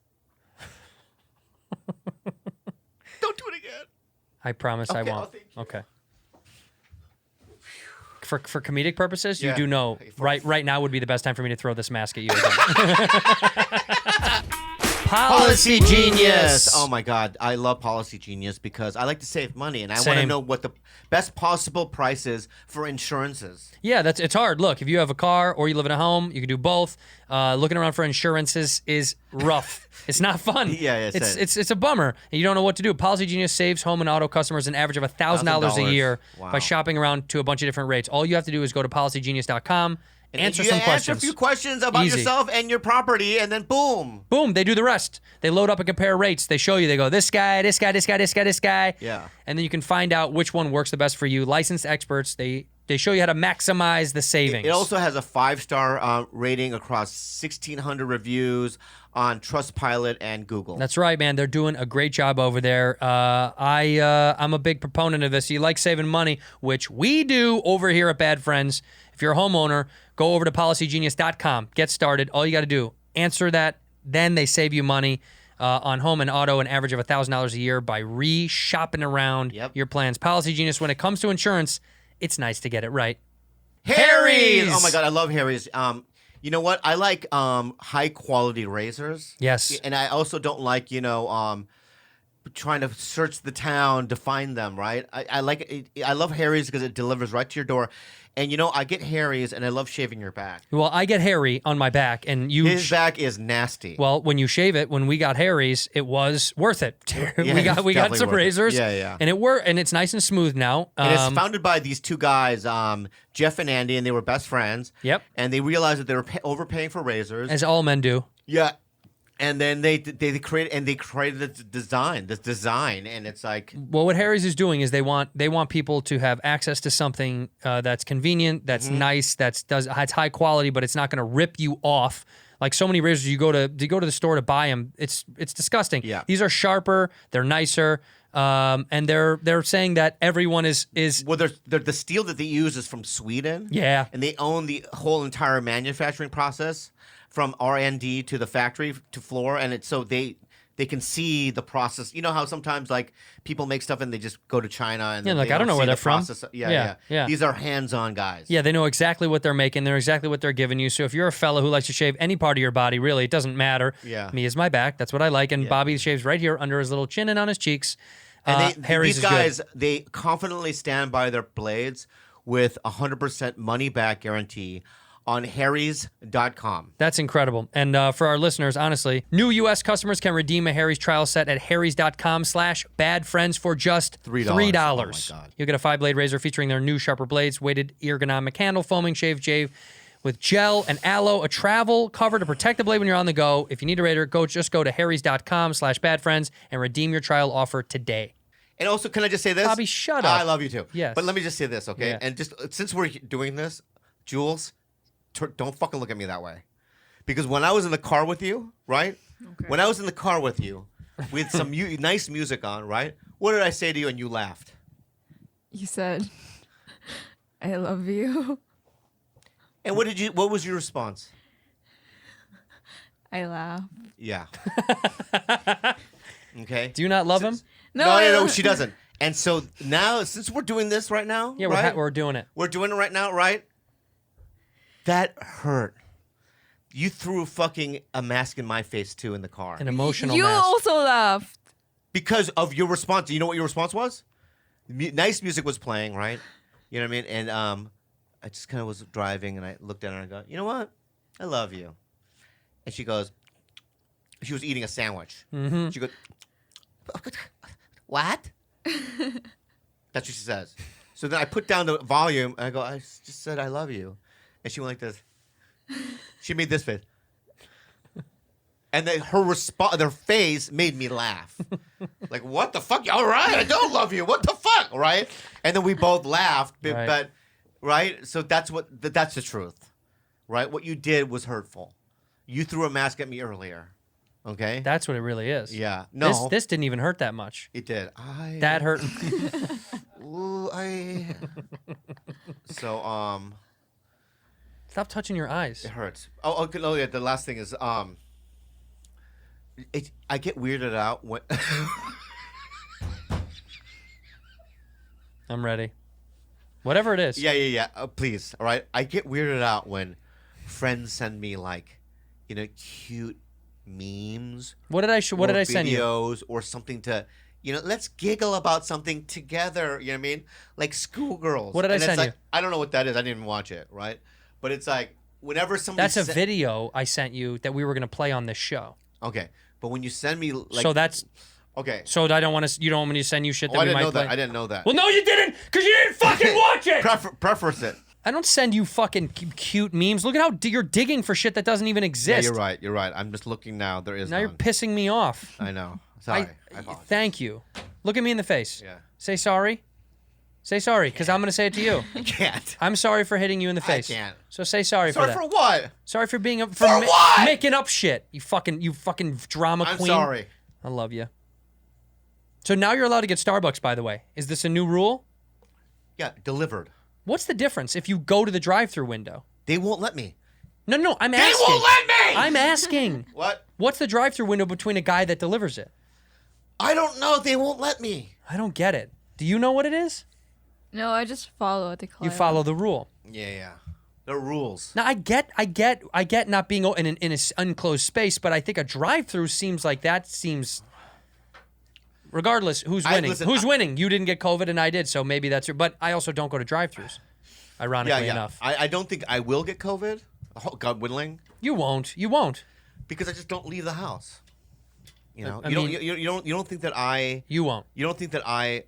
Don't do it again. I promise I Okay, won't. thank you. Okay. For comedic purposes, Yeah. you do know Hey, right now would be the best time for me to throw this mask at you again. Policy Genius. Oh my God, I love Policy Genius because I like to save money and I want to Same. know what the best possible price is for insurances. Yeah, it's hard. Look, if you have a car or you live in a home, you can do both. Looking around for insurances is rough. It's not fun. Yeah, it's a bummer. And you don't know what to do. Policy Genius saves home and auto customers an average of $1,000 a year Wow. by shopping around to a bunch of different rates. All you have to do is go to policygenius.com, answer you some answer questions. a few questions about Easy. yourself and your property, and then boom. Boom, they do the rest. They load up and compare rates. They show you, they go, this guy, this guy, this guy, this guy, this guy. Yeah. And then you can find out which one works the best for you. Licensed experts, they show you how to maximize the savings. It also has a 5-star rating across 1,600 reviews on Trustpilot and Google. That's right, man. They're doing a great job over there. I'm a big proponent of this. You like saving money, which we do over here at Bad Friends. If you're a homeowner, go over to policygenius.com. Get started. All you got to do, answer that. Then they save you money on home and auto, an average of $1,000 a year by re-shopping around your plans. Policy Genius, when it comes to insurance, it's nice to get it right. Harry's! Oh my God, I love Harry's. You know what? I like high quality razors. Yes. And I also don't like, trying to search the town to find them, right? I like it. I love Harry's because it delivers right to your door. And I get Harry's and I love shaving your back. Well, I get hairy on my back, and His back is nasty. Well, when you shave it, when we got Harry's, it was worth it. Yeah, we got definitely some worth it. razors. Yeah. And and it's nice and smooth now. And it's founded by these two guys, Jeff and Andy, and they were best friends. Yep. And they realized that they were overpaying for razors. As all men do. Yeah. And then they created this design, and it's like, Well, what Harry's is doing is they want people to have access to something that's convenient, that's nice, it's high quality, but it's not going to rip you off. Like so many razors, you go to the store to buy them, it's disgusting. Yeah. These are sharper, they're nicer, and they're saying that everyone is well, they're the steel that they use is from Sweden. Yeah. And they own the whole entire manufacturing process from R&D to the factory to floor, and it's so they can see the process. You know how sometimes like people make stuff and they just go to China and Yeah, like, they I don't know see where the they're from. process. Yeah. These are hands-on guys. Yeah, they know exactly what they're making. They're exactly what they're giving you. So if you're a fella who likes to shave any part of your body, really, it doesn't matter. Yeah. Me is my back. That's what I like. And Bobby shaves right here under his little chin and on his cheeks. And Harry's these is guys, good. they confidently stand by their blades with 100% money-back guarantee on harrys.com. That's incredible. And for our listeners, honestly, new U.S. customers can redeem a Harry's trial set at harrys.com/badfriends for just $3. $3. Oh my God. You'll get a 5-blade razor featuring their new sharper blades, weighted ergonomic handle, foaming shave with gel and aloe, a travel cover to protect the blade when you're on the go. If you need a razor, just go to harrys.com/badfriends and redeem your trial offer today. And also, can I just say this? Bobby, shut up. I love you too. Yes. But let me just say this, okay? Yeah. And just since we're doing this, Jules, don't fucking look at me that way. Because when I was in the car with you, right? Okay. When I was in the car with you, with some nice music on, right? What did I say to you and you laughed? You said, "I love you." And what was your response? I laugh. Yeah. Okay. Do you not love him? No, she doesn't. And so now, since we're doing this right now, Yeah, right? we're doing it. We're doing it right now, right? That hurt. You threw a mask in my face too in the car An emotional You mask. also laughed. because of your response. You know what your response was? Nice music was playing, right? You know what I mean? And I just kind of was driving, and I looked at her and I go, "You know what? I love you." And she goes, she was eating a sandwich. Mm-hmm. She goes, "What?" That's what she says. So then I put down the volume and I go, "I just said I love you," and she went like this. She made this face, and then their face made me laugh. Like, what the fuck? All right, I don't love you. What the fuck? Right? And then we both laughed, but right. So that's the truth, right? What you did was hurtful. You threw a mask at me earlier. Okay. That's what it really is. Yeah. No. This didn't even hurt that much. It did. That hurt. Ooh, So Stop touching your eyes. it hurts. Oh, yeah. The last thing is I get weirded out when I'm ready. Whatever it is. yeah. Please, all right. I get weirded out when friends send me cute memes. What did I send you? Videos or something to, let's giggle about something together. You know what I mean? Like schoolgirls. What did I And it's send like, you? I don't know what that is. I didn't even watch it. Right? But it's like whenever somebody. That's a video I sent you that we were gonna play on this show. Okay, but when you send me So that's okay. so I don't want to. You don't want me to send you shit that I we didn't might know play. that. I didn't know that. Well, no, you didn't, because you didn't fucking watch it. Preference it. I don't send you fucking cute memes. Look at how you're digging for shit that doesn't even Yeah, exist. you're right. You're right. I'm just looking now. There is Now none. you're pissing me off. I know. Sorry. I apologize. Thank you. Look at me in the face. Yeah. Say sorry. Say sorry, because I'm gonna say it to you. I can't. I'm sorry for hitting you in the face. can't. So say sorry, Sorry for for that. what? Sorry for being what? making up shit. You fucking drama I'm queen. sorry. I love you. So now you're allowed to get Starbucks, by the way. Is this a new rule? Yeah, delivered. What's the difference if you go to the drive-through window? They won't let me. No, I'm They asking. won't let me. I'm asking. What? What's the drive-through window between a guy that delivers it? I don't know. They won't let me. I don't get it. Do you know what it is? No, I just follow what they call You it. follow the rule. Yeah. The rules. Now I get not being in an unclosed space, but I think a drive-through seems like that seems. Regardless, who's winning? Who's winning? You didn't get COVID and I did, so maybe that's your. But I also don't go to drive-throughs. Ironically enough, I don't think I will get COVID. God willing. you won't. You won't. Because I just don't leave the house. You know, I you mean- don't think that I. You won't. You don't think that I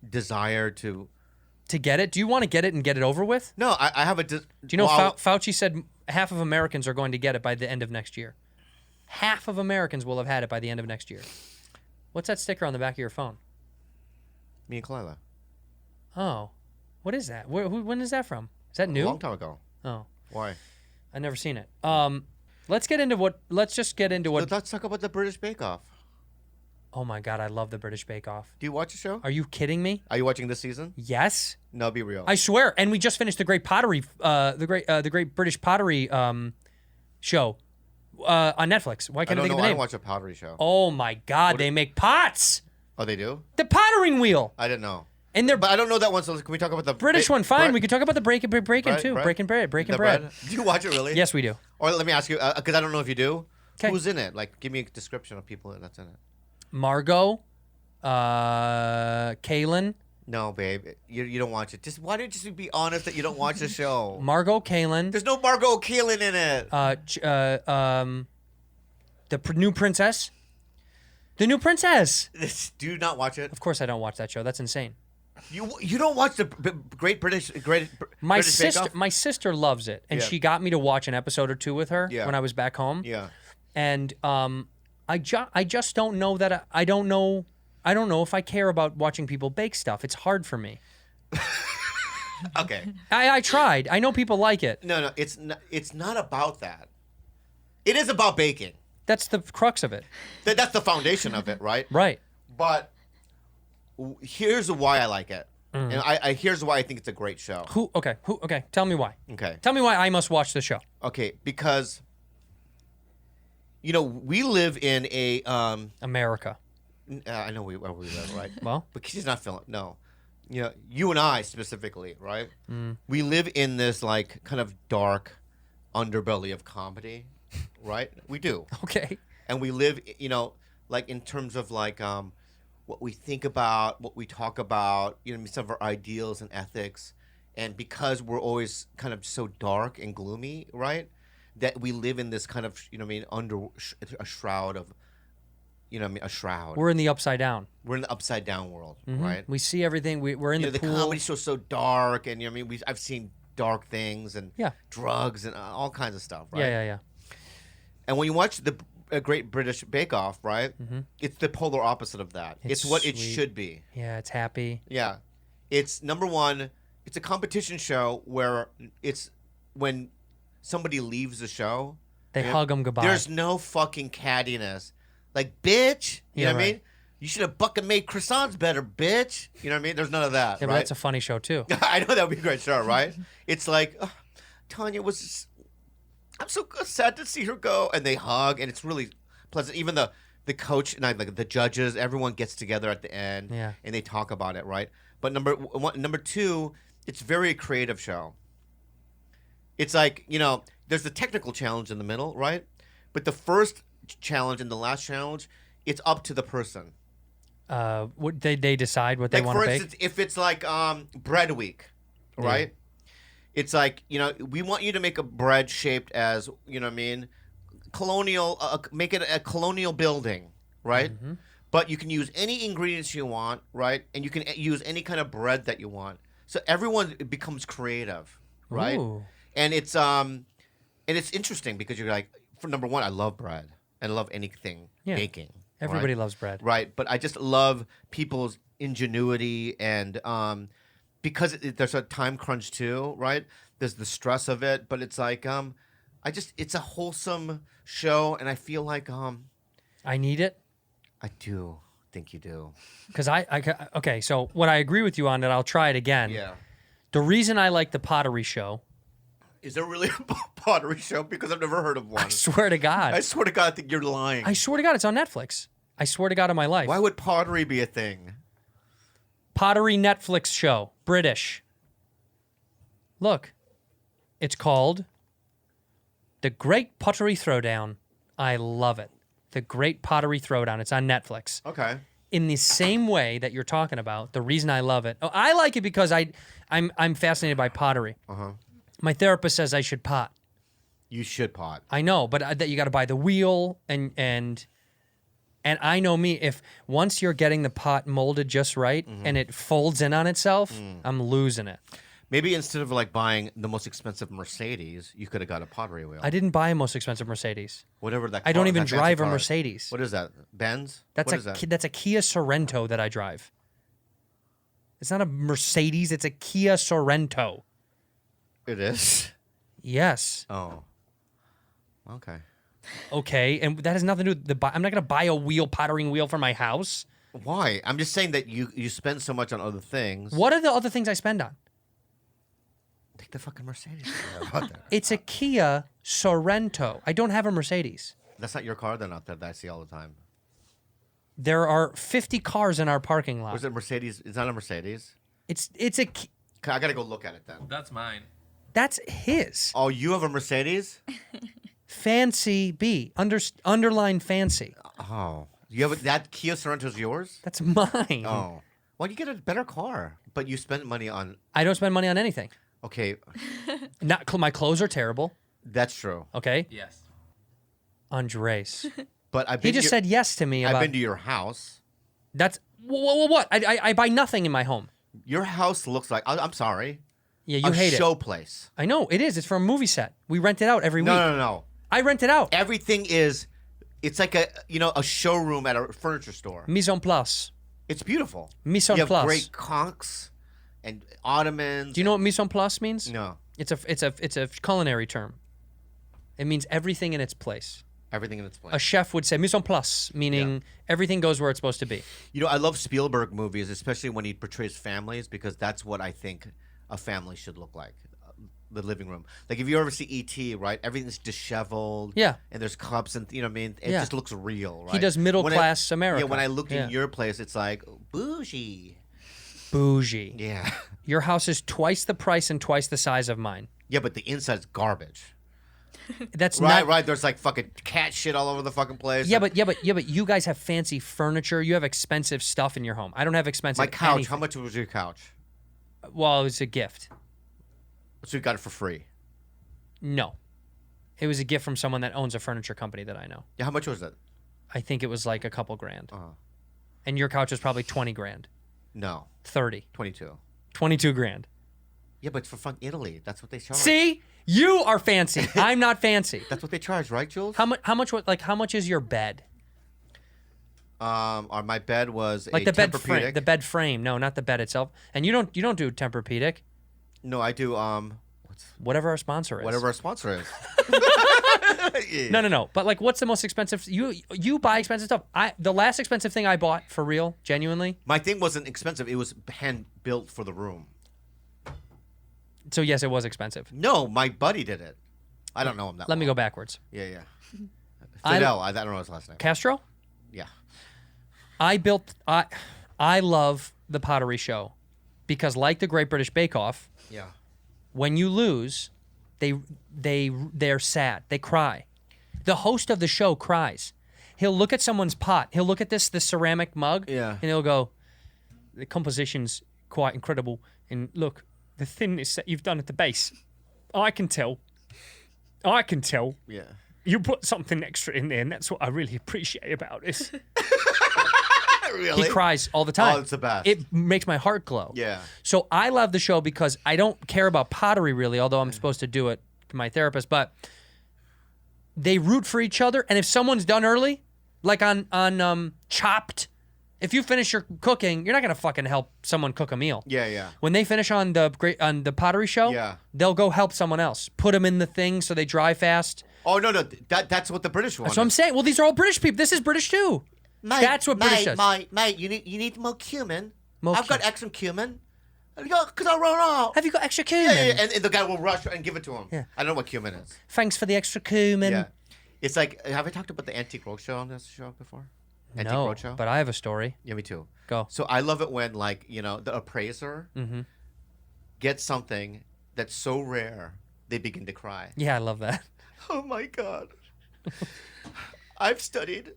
desire to. To get it? Do you want to get it and get it over with? No, I have a. Do Do you know Fauci said half of Americans are going to get it by the end of next year? Half of Americans will have had it by the end of next year. What's that sticker on the back of your phone? Me and Kalila. Oh, what is that? When is that from? Is that new? A long time ago. Oh, Why? I've never seen it. Let's get into what. Let's just get into what. Let's talk about the British Bakeoff. Oh my God, I love the British Bakeoff. Do you watch the show? Are you kidding me? Are you watching this season? Yes. No, be real. I swear. And we just finished the Great Pottery, the Great British Pottery show on Netflix. Why can't I think of the I name? don't watch a pottery show. Oh my God, they make pots. Oh, they do? The pottering wheel. I didn't know. And they're But I don't know that one, so can we talk about the British one. Fine, bread? we can talk about the breaking too. Bread? Breaking bread. The bread? Do you watch it really? Yes, we do. Or let me ask you, because I don't know if you do. 'Kay. Who's in it? Like, give me a description of people that's in it. Margot, Kaylin, No, babe, you don't watch it. Why don't you just be honest that you don't watch the show? Margot Kaylin, There's no Margot Kaelin in it. new princess. The new princess. Do you not watch it? Of course, I don't watch that show. That's insane. You don't watch the British My British sister, Bake Off? my sister loves it, and Yeah. she got me to watch an episode or two with her Yeah. when I was back home. Yeah. And I just don't know that I don't know if I care about watching people bake stuff. It's hard for me. Okay. I tried. I know people like it. No, it's not about that. It is about baking. That's the crux of it. That's the foundation of it, right? Right. But here's why I like it, and I here's why I think it's a great show. Okay. Tell me why. Okay. Tell me why I must watch the show. Okay, because we live in a America. I know where we live, right? Well, but she's not feeling. No, you and I specifically, right? We live in this like kind of dark underbelly of comedy, right? We do. Okay. And we live, like in terms of like what we think about, what we talk about, some of our ideals and ethics, and because we're always kind of so dark and gloomy, right? That we live in this kind of, under a shroud of. A shroud. We're in the upside down. We're in the upside down world, right? We see everything. We're in the pool. The comedy show's so dark, and I've seen dark things and drugs and all kinds of stuff, right? Yeah. And when you watch the Great British Bake Off, right? It's the polar opposite of that. It's what it should be. Yeah, it's happy. Yeah, it's number one. It's a competition show where it's when somebody leaves the show, they hug them goodbye. There's no fucking cattiness. Like, bitch, you know what I mean? You should have fucking made croissants better, bitch. You know what I mean? There's none of that, Yeah, right? but that's a funny show, too. I know that would be a great show, right? It's like, Tanya I'm so sad to see her go. And they hug, and it's really pleasant. Even the coach and like the judges, everyone gets together at the end, and they talk about it, right? But number two, it's very creative show. It's like, there's the technical challenge in the middle, right? But the first challenge and the last challenge, it's up to the person. What they decide what they want to bake. For instance, if it's like bread week, right? It's like, we want you to make a bread shaped as, colonial, make it a colonial building, right? But you can use any ingredients you want, right? And you can use any kind of bread that you want. So everyone becomes creative, right? Ooh. And it's interesting because you're like, for number one, I love bread. And I love anything baking. Everybody loves bread. Right. But I just love people's ingenuity and because there's a time crunch too, right? There's the stress of it. But it's like, it's a wholesome show. And I feel like I need it. I do think you do. Because okay, so what I agree with you on that, I'll try it again. Yeah. The reason I like the Pottery show. Is there really a pottery show? Because I've never heard of one. I swear to God. I swear to God, I think you're lying. I swear to God, it's on Netflix. I swear to God on my life. Why would pottery be a thing? Pottery Netflix show. British. Look. It's called The Great Pottery Throwdown. I love it. The Great Pottery Throwdown. It's on Netflix. Okay. In the same way that you're talking about, the reason I love it. I like it because I'm fascinated by pottery. Uh-huh. My therapist says I should pot. You should pot. I know, but that you got to buy the wheel and I know me. If once you're getting the pot molded just right and it folds in on itself, I'm losing it. Maybe instead of like buying the most expensive Mercedes, you could have got a pottery wheel. I didn't buy a most expensive Mercedes. Whatever that. I don't even that fancy drive a car. Mercedes. What is that? Benz? That's What is that? That's a Kia Sorento that I drive. It's not a Mercedes. It's a Kia Sorento. It is. Yes. Oh. Okay. Okay, and that has nothing to do with I'm not going to buy a pottering wheel for my house. Why? I'm just saying that you spend so much on other things. What are the other things I spend on? Take the fucking Mercedes. About that. It's a Kia Sorento. I don't have a Mercedes. That's not your car then out there that I see all the time. There are 50 cars in our parking lot. Was it Mercedes? It's not a Mercedes. It's a I gotta go look at it then. That's mine. That's his. Oh, you have a Mercedes? Fancy B. Underline fancy. Oh. You have that Kia Sorento's yours? That's mine. Oh. Well, you get a better car, but you spend money on. I don't spend money on anything. Okay. My clothes are terrible. That's true. Okay. Yes. Andrés. But He just said yes to me. I've About, been to your house. That's what? I buy nothing in my home. Your house looks like. I'm sorry. Yeah, you hate a it. show place. I know it is. It's for a movie set. We rent it out every week. No. I rent it out. Everything is. It's like a showroom at a furniture store. Mise en place. It's beautiful. Mise en You have place. great conchs and ottomans. Do you know what mise en place means? No. It's a culinary term. It means everything in its place. Everything in its place. A chef would say mise en place, meaning everything goes where it's supposed to be. You know, I love Spielberg movies, especially when he portrays families, because that's what I think a family should look like. The living room. Like if you ever see E.T., right? Everything's disheveled. Yeah. And there's cups and, you know what I mean? It just looks real, right? He does middle class America. Yeah, when I looked in your place, it's like bougie. Bougie. Yeah. Your house is twice the price and twice the size of mine. Yeah, but the inside's garbage. That's right, not right. There's like fucking cat shit all over the fucking place. Yeah, but you guys have fancy furniture. You have expensive stuff in your home. I don't have expensive. My couch. anything. How much was your couch? Well, it was a gift. So you got it for free? No, it was a gift from someone that owns a furniture company that I know. Yeah, how much was it? I think it was like a couple grand. Uh-huh. And your couch was probably 20 grand. No. 30. 22. 22 grand. Yeah, but it's for fucking Italy. That's what they charge. See? You are fancy. I'm not fancy. That's what they charge, right, Jules? How much is your bed? My bed was Like a the bed frame. Tempur-Pedic. The bed frame. No, not the bed itself. And you don't do Tempur-Pedic. No, I do Whatever our sponsor is. whatever our sponsor is. Yeah. No. But like, what's the most expensive? You buy expensive stuff. The last expensive thing I bought for real, genuinely. My thing wasn't expensive. It was hand built for the room. So yes, it was expensive. No, my buddy did it. I don't know him that Let me well. go backwards. Yeah. Fidel. I don't know his last name. Castro. Yeah. I love the Pottery show because, like the Great British Bakeoff, Yeah. when you lose, they're sad. They cry. The host of the show cries. He'll look at someone's pot. He'll look at this ceramic mug. Yeah. And he'll go, the composition's quite incredible. And look, the thinness that you've done at the base, I can tell. Yeah. You put something extra in there, and that's what I really appreciate about this. Really? He cries all the time. Oh, it's the best. It makes my heart glow. Yeah. So I love the show because I don't care about pottery really, although I'm supposed to do it to my therapist. But they root for each other, and if someone's done early, like on Chopped, if you finish your cooking, you're not gonna fucking help someone cook a meal. Yeah. When they finish on the pottery show, Yeah. they'll go help someone else. Put them in the thing so they dry fast. Oh no, that's what the British want. That's what I'm saying. Well, these are all British people. This is British too. That's what British does. Mate, you need more cumin. More I've got extra cumin. Because I run out. Have you got extra cumin? Yeah. And the guy will rush and give it to him. Yeah. I don't know what cumin is. Thanks for the extra cumin. Yeah. It's like, have I talked about the Antique Roadshow on this show before? Antique No, Roadshow? but I have a story. Yeah, me too. Go. So I love it when, like, you know, the appraiser gets something that's so rare, they begin to cry. Yeah, I love that. Oh my God. I've studied,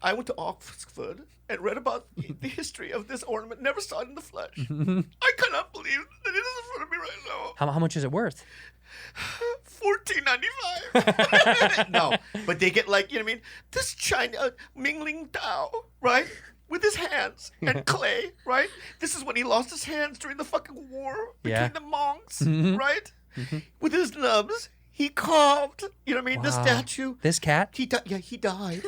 I went to Oxford and read about the history of this ornament, never saw it in the flesh. I cannot believe that it is in front of me right now. How much is it worth? $14.95. No, but they get like, you know what I mean? This China Mingling Dao, right? With his hands and clay, right? This is when he lost his hands during the fucking war between the monks, right? With his nubs, he carved, you know what I mean? The Wow. statue. This cat? He died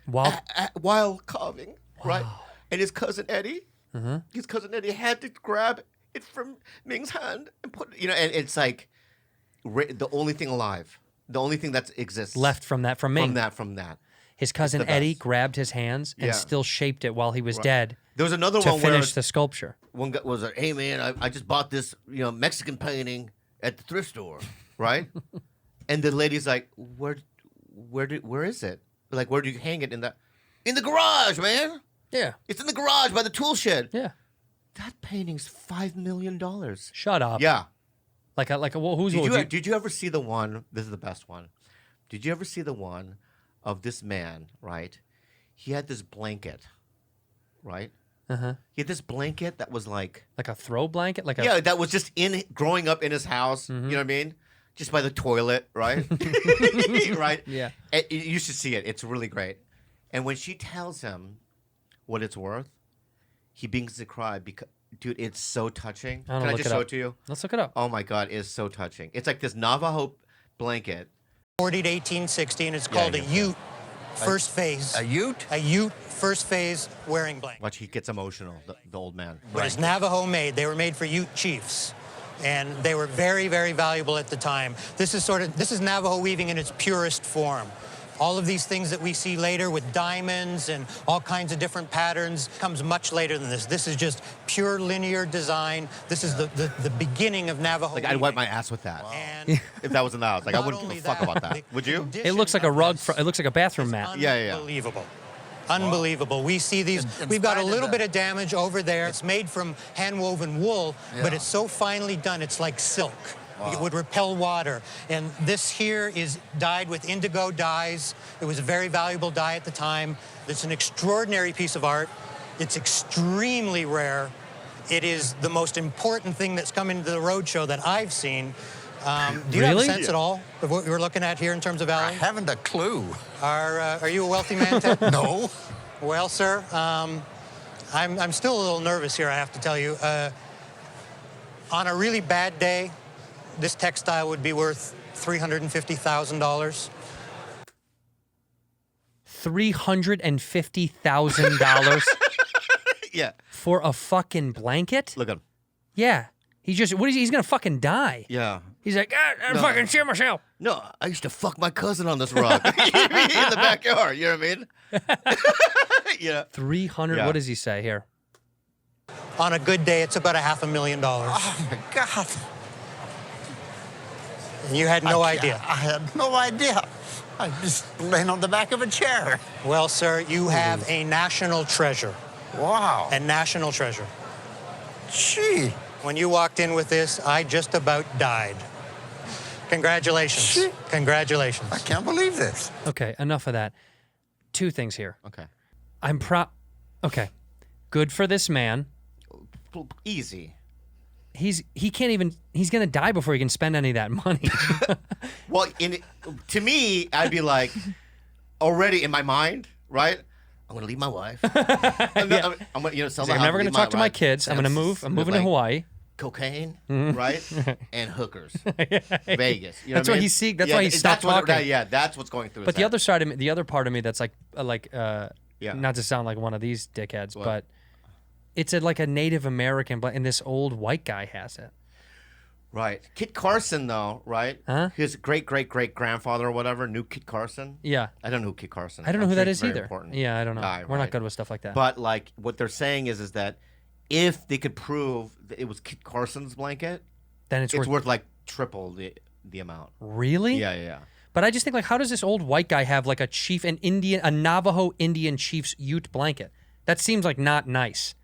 Wow. while carving, right? And his cousin Eddie, had to grab it from Ming's hand and put, you know, and it's like the only thing alive, the only thing that exists Left from Ming. From that. His cousin the Eddie best. grabbed his hands and Yeah. still shaped it while he was dead There was another to one where finish the sculpture. one guy was like, "Hey man, I just bought this, you know, Mexican painting at the thrift store, right?" And the lady's like, "Where is it? Like, where do you hang it in the garage, man? Yeah. It's in the garage by the tool shed." Yeah. That painting's $5 million. Shut up. Yeah. Did you ever see the one? This is the best one. Did you ever see the one of this man? Right, he had this blanket, right? He had this blanket that was like a throw blanket, that was just growing up in his house. You know what I mean? Just by the toilet, right? Right? Yeah. And you should see it. It's really great. And when she tells him what it's worth, he begins to cry because, dude, it's so touching. I wanna Can I look just it show up. it to you? Let's look it up. Oh my God, it's so touching. It's like this Navajo blanket. 40 to 1860, and it's called a Ute first phase. A Ute? A Ute first phase wearing blanket. Watch, he gets emotional, the old man. But it's Navajo made. They were made for Ute chiefs. And they were very, very valuable at the time. This is Navajo weaving in its purest form. All of these things that we see later with diamonds and all kinds of different patterns comes much later than this. This is just pure linear design. This is the beginning of Navajo. Like, I'd wipe my ass with that. And If that was in the house. Like, I not wouldn't give only a fuck that, about that. the Would you? condition It looks like a of rug. this It looks like a bathroom mat. Yeah. Unbelievable. Unbelievable. We see these. We've got a little bit of damage over there. It's made from hand-woven wool, but it's so finely done, it's like silk. It would repel water. And this here is dyed with indigo dyes. It was a very valuable dye at the time. It's an extraordinary piece of art. It's extremely rare. It is the most important thing that's come into the Roadshow that I've seen. Do you have a Really? sense at all of what we're looking at here in terms of value? I haven't a clue. Are you a wealthy man, Ted? No. Well, sir, I'm still a little nervous here, I have to tell you. On a really bad day, this textile would be worth $350,000. $350,000 Yeah. for a fucking blanket? Look at him. Yeah. He's gonna fucking die. Yeah. He's like, I fucking shit myself. No, I used to fuck my cousin on this rug in the backyard. You know what I mean? Yeah. 300. Yeah. What does he say here? On a good day, it's about $500,000. Oh, my God. And you had no idea. I had no idea. I was just laying on the back of a chair. Well, sir, you have a national treasure. Wow. A national treasure. Gee. When you walked in with this, I just about died. Congratulations. Shit. Congratulations. I can't believe this. Okay, enough of that. Two things here. Okay. I'm proud. Okay, good for this man. Easy. He's gonna die before he can spend any of that money. Well, to me, I'd be like, already in my mind, right? I'm gonna leave my wife. I'm gonna, sell the I'm house, never gonna leave talk my to my wife. kids. I'm gonna move. I'm moving to like, Hawaii. Cocaine, right? And hookers. Vegas. You know That's what I why mean? he's seeing. That's why he stopped that's what- talking. Yeah, that's what's going through. But his the head. other side of me, the other part of me, that's like, Yeah. not to sound like one of these dickheads, What? but it's like a Native American, and this old white guy has it. Right. Kit Carson, though, right? Huh? His great-great-great-grandfather or whatever knew Kit Carson. Yeah. I don't know who Kit Carson is. I don't know I'm who sure that he's is very either. important Yeah, I don't know. guy, We're not right? good with stuff like that. But, like, what they're saying is that if they could prove that it was Kit Carson's blanket, then it's worth like triple the amount. Really? Yeah. But I just think, like, how does this old white guy have like a Navajo Indian chief's Ute blanket? That seems like not nice.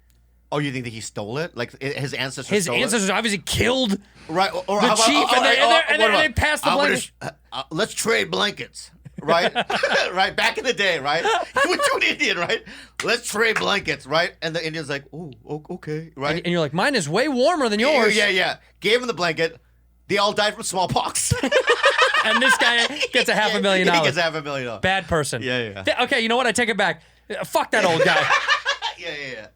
Oh, you think that he stole it? Like his ancestors? His stole ancestors obviously killed right? Or the how about- chief, and what they about, passed the I'm gonna blanket. let's trade blankets, right? Right, back in the day, right? You went to an Indian, right? Let's trade blankets, right? And the Indian's like, oh, okay, right? And you're like, mine is way warmer than yours. Yeah. Gave him the blanket. They all died from smallpox. And this guy gets $500,000. He gets $500,000. Bad person. Yeah. Okay, you know what? I take it back. Fuck that old guy. Yeah.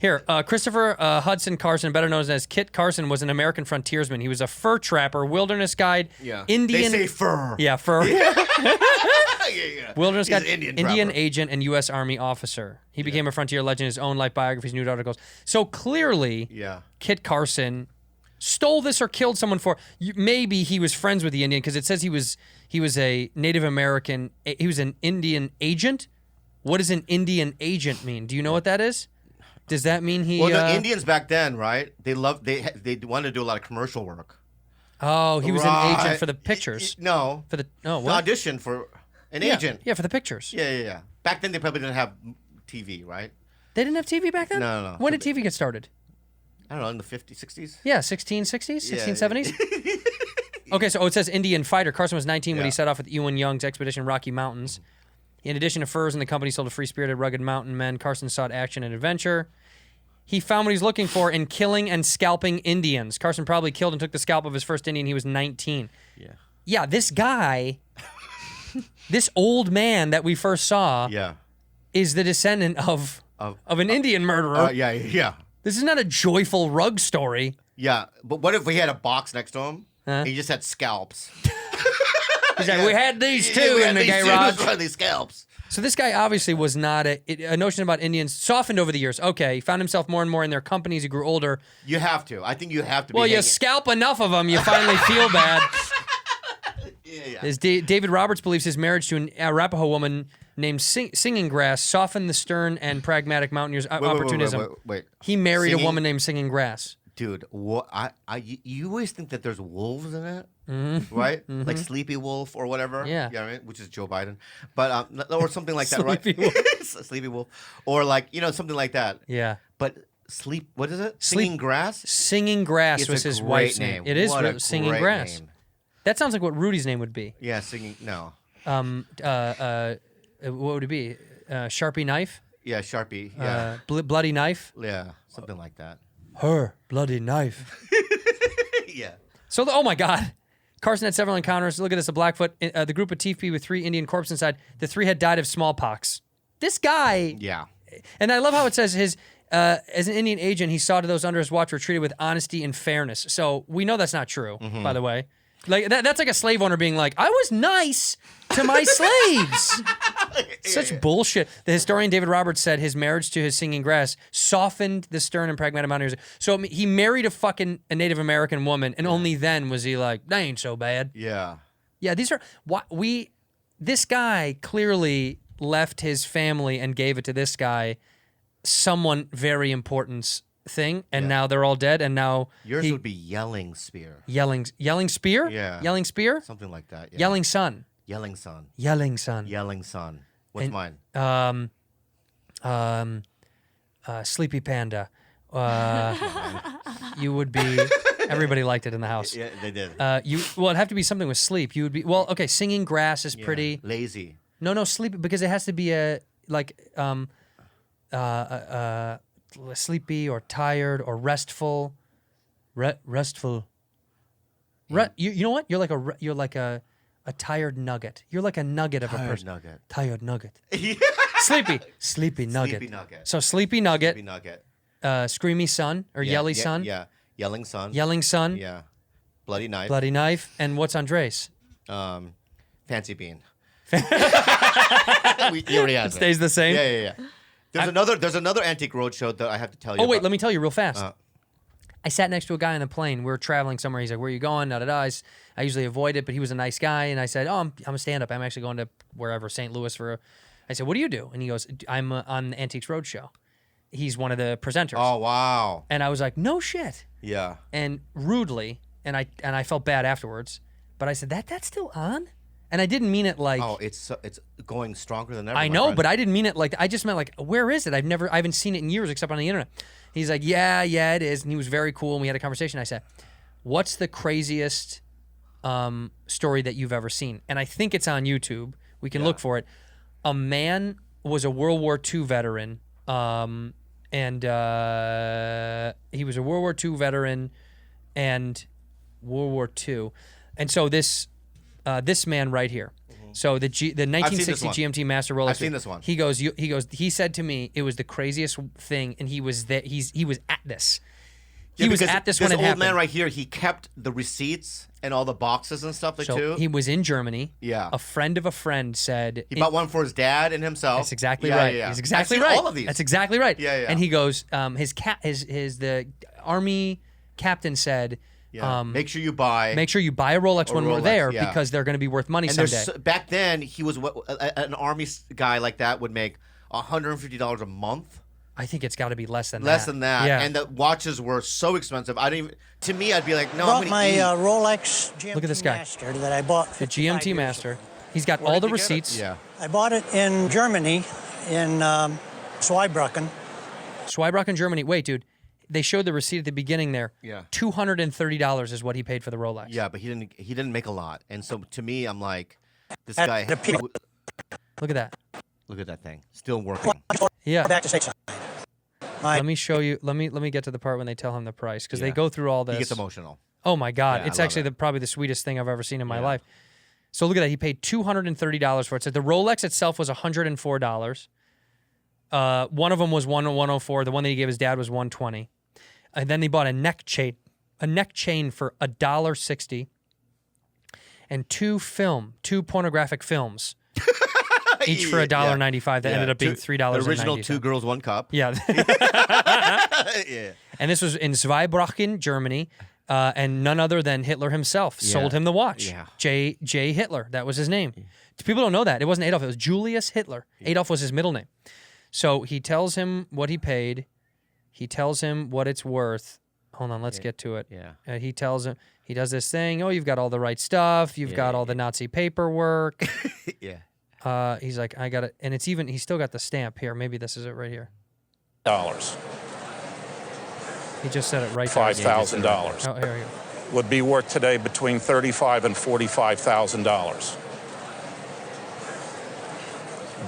Here, Christopher Hudson Carson, better known as Kit Carson, was an American frontiersman. He was a fur trapper, wilderness guide, Indian. They say fur. Yeah, fur. Yeah. Wilderness He's guide, an Indian Indian trapper. agent, and U.S. Army officer. He became a frontier legend. His own life biographies, news articles. So clearly, Kit Carson stole this or killed someone for. Maybe he was friends with the Indian because it says he was a Native American. He was an Indian agent. What does an Indian agent mean? Do you know what that is? Does that mean he? Well, the Indians back then, right? They wanted to do a lot of commercial work. Oh, he was an agent for the pictures. No, for the what? Audition for an agent. Yeah, for the pictures. Yeah. Back then, they probably didn't have TV, right? They didn't have TV back then? No. When did TV get started? I don't know, in the 50s, 60s? Yeah, 1660s, Yeah. 1670s. Okay, so it says Indian fighter. Carson was 19 when he Yeah. set off with Ewan Young's expedition Rocky Mountains. In addition to furs and the company sold to free-spirited, rugged mountain men, Carson sought action and adventure. He found what he's looking for in killing and scalping Indians. Carson probably killed and took the scalp of his first Indian. He was 19. Yeah, this guy, this old man that we first saw, is the descendant of an Indian murderer. Yeah. This is not a joyful rug story. Yeah, but what if we had a box next to him and he just had scalps? He's like, we had these too in the garage. These scalps. So this guy obviously was not a notion about Indians softened over the years. Okay, he found himself more and more in their companies. He grew older. You have to. I think you have to. Well, you scalp enough of them, you finally feel bad. Yeah. David Roberts believes his marriage to an Arapaho woman named Singing Grass softened the stern and pragmatic mountaineer's opportunism. Wait. He married a woman named Singing Grass. Dude, what? You always think that there's wolves in it, Mm-hmm. right? Like Sleepy Wolf or whatever. Yeah. You know what I mean? Which is Joe Biden, but or something like that, right? Sleepy Wolf. Sleepy Wolf, or like something like that. Yeah. But What is it? Singing Grass. Singing Grass It's was a his great wife's name. name. It is What a Singing great Grass. name. That sounds like what Rudy's name would be. Yeah, singing. No. What would it be? Sharpie knife. Yeah, Sharpie. Yeah. Bloody knife. Yeah, something like that. Her bloody knife. Yeah. So, oh my God. Carson had several encounters. Look at this, a Blackfoot. The group of TFP with 3 Indian corpses inside. The 3 had died of smallpox. This guy. Yeah. And I love how it says as an Indian agent, he saw to those under his watch were treated with honesty and fairness. So we know that's not true, by the way. Like that's like a slave owner being like, I was nice to my slaves. Such bullshit. The historian David Roberts said his marriage to his Singing Grass softened the stern and pragmatic mountaineers. So he married a Native American woman, and only then was he like, that ain't so bad. Yeah. Yeah, these are this guy clearly left his family and gave it to this guy, someone very important thing, and now they're all dead, and now Yours would be Yelling Spear. Yelling Spear? Yeah. Yelling Spear? Something like that. Yeah. Yelling Sun. Yelling Sun. Yelling Sun. Yelling Sun. What's mine? Sleepy Panda. You would be. Everybody liked it in the house. Yeah, they did. It'd have to be something with sleep. You would be. Well, okay. Singing Grass is pretty. Lazy. No, sleep, because it has to be sleepy or tired or restful. Restful. You know what? You're like a tired nugget. You're like a nugget of a person. Nugget. Tired nugget. Sleepy nugget. Sleepy nugget. So sleepy nugget. Sleepy nugget. Screamy sun or yelly sun. Yeah. Yelling Sun. Yelling sun. Yeah. Bloody Knife. Bloody knife. And what's Andrés? Fancy Bean. You already asked. It stays the same. Yeah. There's another Antique Roadshow that I have to tell you. Oh wait, about. let me tell you real fast. I sat next to a guy on a plane. We were traveling somewhere. He's like, "Where are you going?" I usually avoid it, but he was a nice guy, and I said, "Oh, I'm a stand-up. I'm actually going to wherever, St. Louis I said, "What do you do?" And he goes, "I'm on the Antiques Roadshow." He's one of the presenters. Oh wow. And I was like, "No shit." Yeah. And rudely, and I felt bad afterwards, but I said, "That's still on?" And I didn't mean it like. Oh, it's going stronger than ever. I know, but I didn't mean it like. I just meant like, where is it? I haven't seen it in years except on the internet. He's like, yeah, it is, and he was very cool. And we had a conversation. I said, "What's the craziest story that you've ever seen?" And I think it's on YouTube. We can look for it. A man was a World War II veteran, and he was a World War II veteran, and World War II, and so this man right here. So the 1960 GMT Master Rolex. I've seen this one. He goes. He said to me, it was the craziest thing, and he was there. He was at this. He was at this when it happened. This old man right here, he kept the receipts and all the boxes and stuff too. He was in Germany. Yeah. A friend of a friend said he bought one for his dad and himself. That's exactly right. Yeah. He's exactly I've seen right. all of these. That's exactly right. Yeah. And he goes, the army captain said. Yeah. Make sure you buy a Rolex when we're there because they're going to be worth money someday. Back then, he was an army guy like that would make $150 a month. I think it's got to be less than that. Less than that. Yeah. And the watches were so expensive. To me, I'd be like, no, Brought I'm my going to eat. Rolex GMT Look at this guy. Master that I bought. The GMT Master. He's got all the receipts. Yeah. I bought it in Germany, in Zweibrücken. Zweibrücken, Germany. Wait, dude. They showed the receipt at the beginning there. Yeah. $230 is what he paid for the Rolex. Yeah, but he didn't make a lot. And so to me, I'm like, this guy. Look at that. Look at that thing. Still working. Yeah. Back to stateside. Let me show you. Let me get to the part when they tell him the price because they go through all this. He gets emotional. Oh my God! Yeah, it's actually probably the sweetest thing I've ever seen in my life. So look at that. He paid $230 for it. So the Rolex itself was $104. One of them was $104. The one that he gave his dad was $120. And then they bought a neck chain for $1.60, and two pornographic films, each for $1.95. That ended up being $3.90. The original 2 Girls 1 Cup. Yeah. Yeah. And this was in Zweibrücken, Germany. And none other than Hitler himself sold him the watch. Yeah. J. Hitler, that was his name. People don't know that. It wasn't Adolf, it was Julius Hitler. Adolf was his middle name. So he tells him what he paid. He tells him what it's worth. Hold on, let's get to it. Yeah. He tells him, he does this thing. Oh, you've got all the right stuff. You've got all the Nazi paperwork. Yeah. He's like, I got it. And it's even, he's still got the stamp here. Maybe this is it right here. He just said it right there. $5,000. Oh, here we go. Would be worth today between $35,000 and $45,000.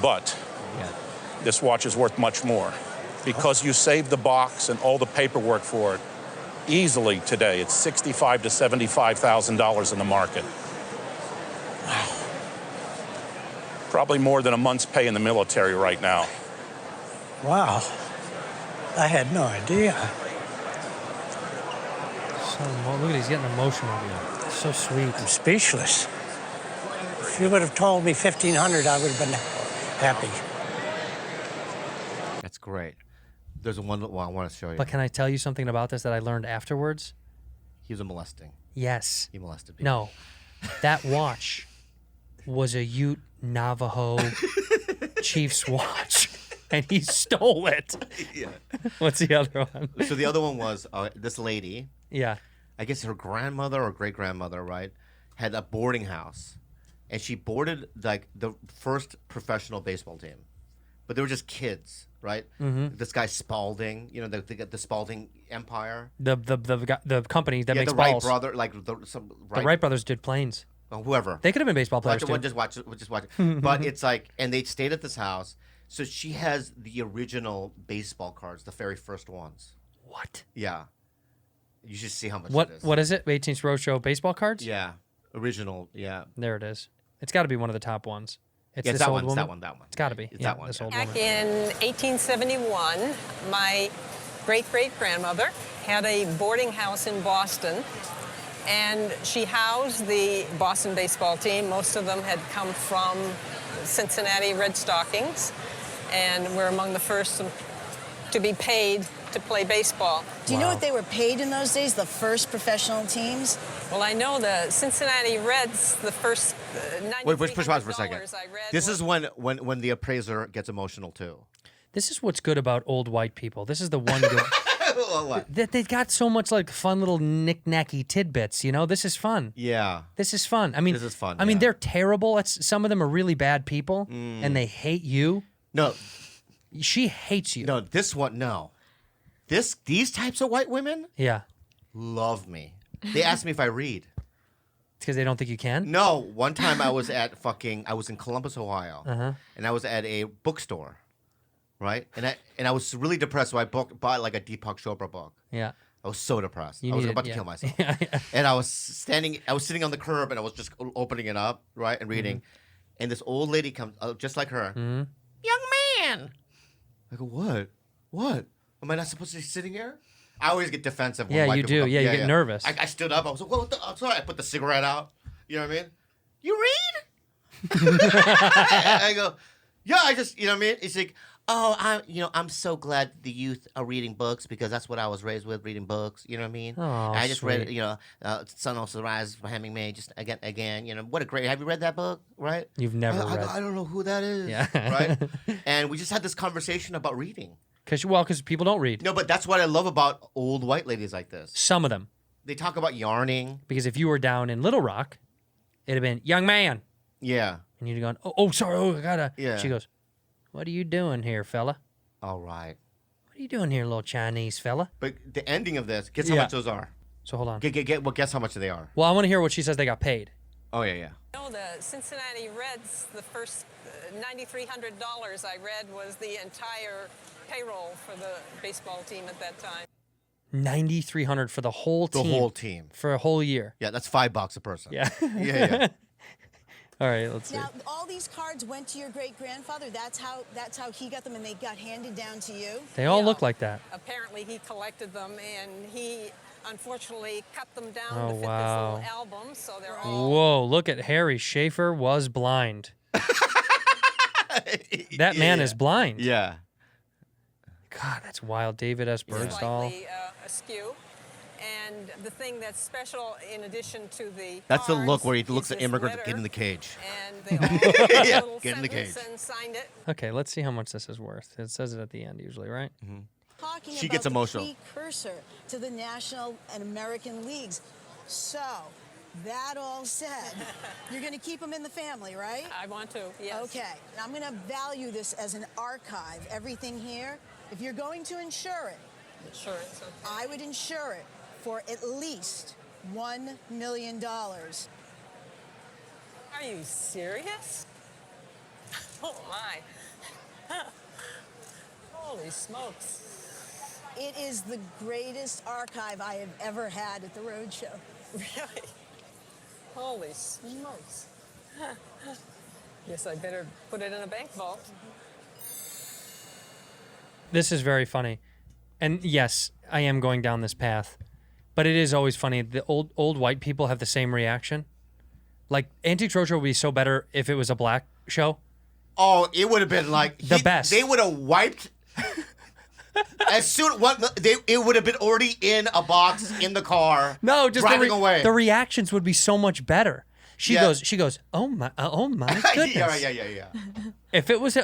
But this watch is worth much more because you saved the box and all the paperwork for it. Easily today, it's $65,000 to $75,000 in the market. Wow. Probably more than a month's pay in the military right now. Wow. I had no idea. Look at he's getting emotional. So sweet. I'm speechless. If you would have told me 1,500, I would have been happy. That's great. There's one I want to show you. But can I tell you something about this that I learned afterwards? He was a molesting. Yes. He molested people. No. That watch was a Ute Navajo Chief's watch. And he stole it. Yeah. What's the other one? So the other one was this lady. Yeah. I guess her grandmother or great grandmother, right, had a boarding house, and she boarded like the first professional baseball team, but they were just kids, right? Mm-hmm. This guy Spalding, you know, the Spalding Empire, The company that makes the balls. Wright brother, like the Wright brothers did planes. Whoever They could have been baseball players We'll too. just watch it. But it's like, and they stayed at this house, so she has the original baseball cards, the very first ones. What? Yeah. You should see how much What it is. What is it? 18th Roadshow baseball cards? Yeah. Original, yeah. There it is. It's got to be one of the top ones. It's Yeah, this that old one, woman. that one. It's got to be. It's Yeah, that one, This yeah. old Back woman. in 1871, my great-great-grandmother had a boarding house in Boston, and she housed the Boston baseball team. Most of them had come from Cincinnati Red Stockings, and were among the first to be paid to play baseball. Do you know what they were paid in those days, the first professional teams? Well, I know the Cincinnati Reds, the first Wait, push pause for a second. I read This was- is when the appraiser gets emotional too. This is what's good about old white people. This is the one good. What? That they've got so much like fun little knick-knacky tidbits. You know, this is fun. Yeah. This is fun. I mean, This is fun, I mean, yeah. they're terrible. Some of them are really bad people, and they hate you. No. She hates you. No, this one, no. These types of white women Yeah. love me. They ask me if I read. It's because they don't think you can. No, one time I was at I was in Columbus, Ohio, Uh-huh. and I was at a bookstore, right? And I was really depressed, so I bought like a Deepak Chopra book. Yeah. I was so depressed. You I was needed- about to yeah. kill myself. Yeah, yeah. And I was sitting on the curb, and I was just opening it up, right, and reading. Mm-hmm. And this old lady comes, just like her. Young man. I go, what? What? Am I not supposed to be sitting here? I always get defensive when Yeah, white you people do. come. Yeah, you get nervous. I stood up. I was like, what the? I'm sorry. I put the cigarette out. You know what I mean? You read? I go, yeah, I just, you know what I mean? It's like, oh, I'm so glad the youth are reading books because that's what I was raised with, reading books. You know what I mean? Oh, I just read, sweet. Sun Also Rise by Hemingway just again. You know, what a great, have you read that book, right? You've never read. I don't know who that is, Yeah. right? And we just had this conversation about reading. Because people don't read. No, but that's what I love about old white ladies like this. Some of them. They talk about yarning. Because if you were down in Little Rock, it'd have been, young man. Yeah. And you'd have gone, oh, sorry, I gotta. Yeah. She goes, what are you doing here, fella? All right. What are you doing here, little Chinese fella? But the ending of this, guess how Yeah. much those are? So hold on. Guess how much they are. Well, I want to hear what she says they got paid. Oh, yeah. No, the Cincinnati Reds, the first $9,300 I read was the entire payroll for the baseball team at that time. $9,300 for the whole The team. whole team. For a whole year. Yeah, that's $5 a person. Yeah. Yeah. All right, let's see. Now, all these cards went to your great-grandfather. That's how he got them, and they got handed down to you. They all look like that. Apparently he collected them, and he unfortunately cut them down Oh, to fit wow. this little album, so they're all... Whoa, look at Harry. Schaefer was blind. That man is blind. Yeah. God, that's wild. David S. Birdsall. Slightly askew. And the thing that's special, in addition to the That's the look cards, where he is looks at this immigrant letter, get in the cage. And they all wrote a Yeah, little get in the sentence cage. and signed it. Okay, let's see how much this is worth. It says it at the end usually, right? Talking She about gets emotional. The precursor to the National and American leagues. So, that all said, you're going to keep them in the family, right? I want to, yes. Okay. And I'm going to value this as an archive, everything here. If you're going to insure it, Insurance, okay. I would insure it for at least $1 million. Are you serious? Oh, my. Holy smokes. It is the greatest archive I have ever had at the Roadshow. Really? Holy smokes. Guess I better put it in a bank vault. This is very funny. And yes, I am going down this path. But it is always funny. The old white people have the same reaction. Like, Antiques Roadshow would be so better if it was a black show. Oh, it would have been like The best. They would have wiped as soon. It would have been already in a box in the car. No, just driving away. The reactions would be so much better. She Yeah. goes, oh my goodness. yeah. If it was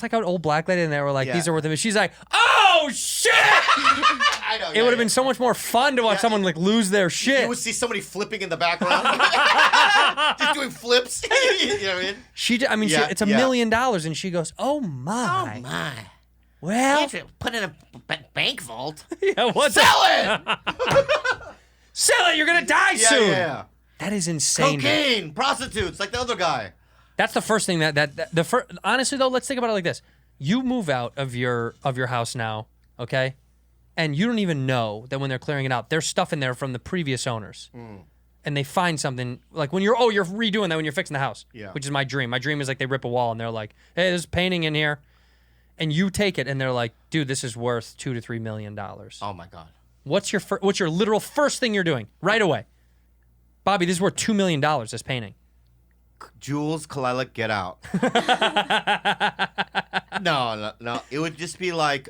like an old black lady and they were like, Yeah. these are worth it, she's like, oh shit! I know. It would have been so much more fun to watch someone like lose their shit. You would see somebody flipping in the background, just doing flips. You know what I mean? It's $1 million, and she goes, oh my. Oh my. Well, Put in a bank vault. yeah, what Sell it. Sell it, you're gonna die Yeah, soon. yeah. That is insane. Cocaine, prostitutes, like the other guy. That's the first thing honestly though, let's think about it like this. You move out of your house now, okay? And you don't even know that when they're clearing it out, there's stuff in there from the previous owners. And they find something like when you're redoing that when you're fixing the house. Yeah. Which is my dream. My dream is like they rip a wall and they're like, hey, there's painting in here. And you take it and they're like, dude, this is worth $2 to $3 million. Oh my God. What's your literal first thing you're doing right away? Bobby, this is worth $2 million, this painting. Jules, Kalila, get out. No. It would just be like,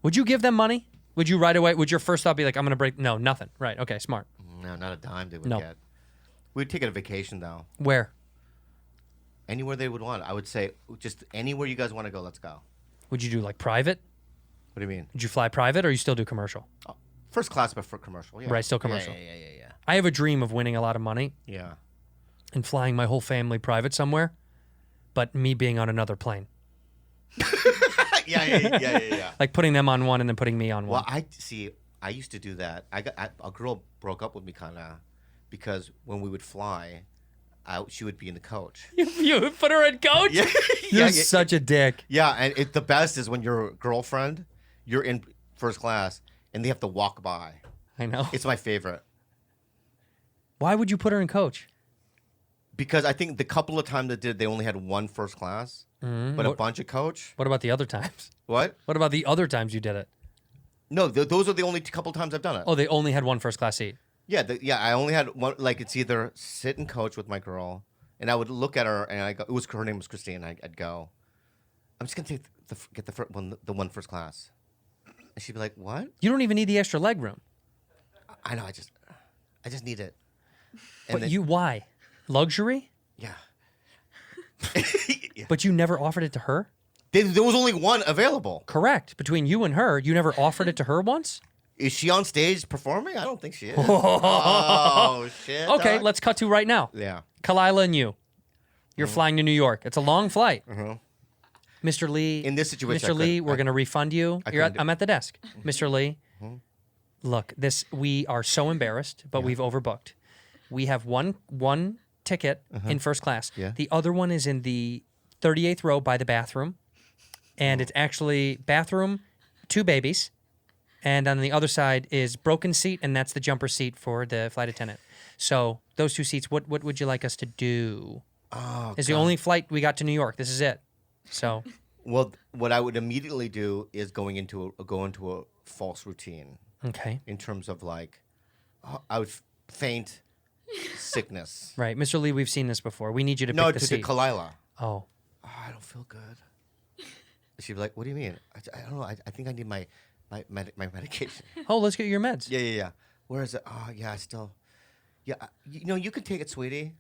Would you give them money? Would you right away? Would your first thought be like, I'm gonna break? No, nothing. Right? Okay, smart. no, not a dime they would No. get. We'd take it a vacation though. Where? Anywhere they would want. I would say just anywhere you guys want to go, let's go. Would you do like private? What do you mean? Would you fly private or you still do commercial? First class, but for commercial. Yeah. Right, still commercial. Yeah. I have a dream of winning a lot of money Yeah. and flying my whole family private somewhere, but me being on another plane. Yeah. Like putting them on one and then putting me on one. Well, I used to do that. A girl broke up with me kind of because when we would fly, she would be in the coach. You would put her in coach? Yeah. You're such a dick. Yeah, and the best is when your girlfriend, you're in first class, and they have to walk by. I know. It's my favorite. Why would you put her in coach? Because I think the couple of times they only had one first class, but a bunch of coach. What about the other times? What? What about the other times you did it? No, those are the only couple times I've done it. Oh, they only had one first class seat. Yeah, I only had one. Like it's either sit and coach with my girl, and I would look at her, and I go. Her name was Christine. I'd go. I'm just gonna get the one first class, and she'd be like, "What? You don't even need the extra leg room." I know. I just need it. But why? Luxury? Yeah. But you never offered it to her? There was only one available. Correct. Between you and her, you never offered it to her once? Is she on stage performing? I don't think she is. Oh, shit. Okay, dog. let's cut to right now. Yeah. Kalila and you. You're flying to New York. It's a long flight. Mm-hmm. Mr. Lee. In this situation, Mr. Lee, we're going to refund you. I'm at the desk. Mr. Lee, look, we are so embarrassed, but we've overbooked. We have one ticket in first class. Yeah. The other one is in the 38th row by the bathroom. And it's actually bathroom, 2 babies. And on the other side is broken seat, and that's the jumper seat for the flight attendant. So those 2 seats, what would you like us to do? Oh, It's the only flight we got to New York. This is it. So, well, what I would immediately do is go into a false routine. Okay. In terms of like, I would faint, sickness. Right, Mr. Lee, we've seen this before. We need you to pick the seat. No, to Kalila. Oh, I don't feel good. She'd be like, "What do you mean?" I don't know. I think I need my medication. Oh, let's get your meds. Yeah. Where is it? Oh, yeah, still. Yeah, you can take it, sweetie.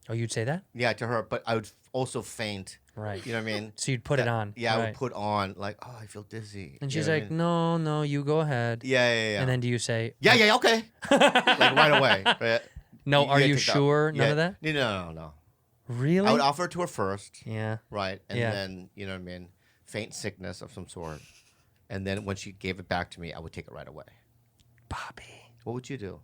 Oh, you'd say that? Yeah, to her, but I would also faint. Right. You know what I mean? So you'd put it on. Yeah, I right. would put on, like, oh, I feel dizzy. And You she's know what I like, mean? no, you go ahead. Yeah. And then do you say, Yeah, okay. Like right away. Right? No, are you take that. sure? None Yeah. of that? No. Really? I would offer it to her first. Yeah. Right. And Yeah. then, you know what I mean? Faint sickness of some sort. And then when she gave it back to me, I would take it right away. Bobby. What would you do?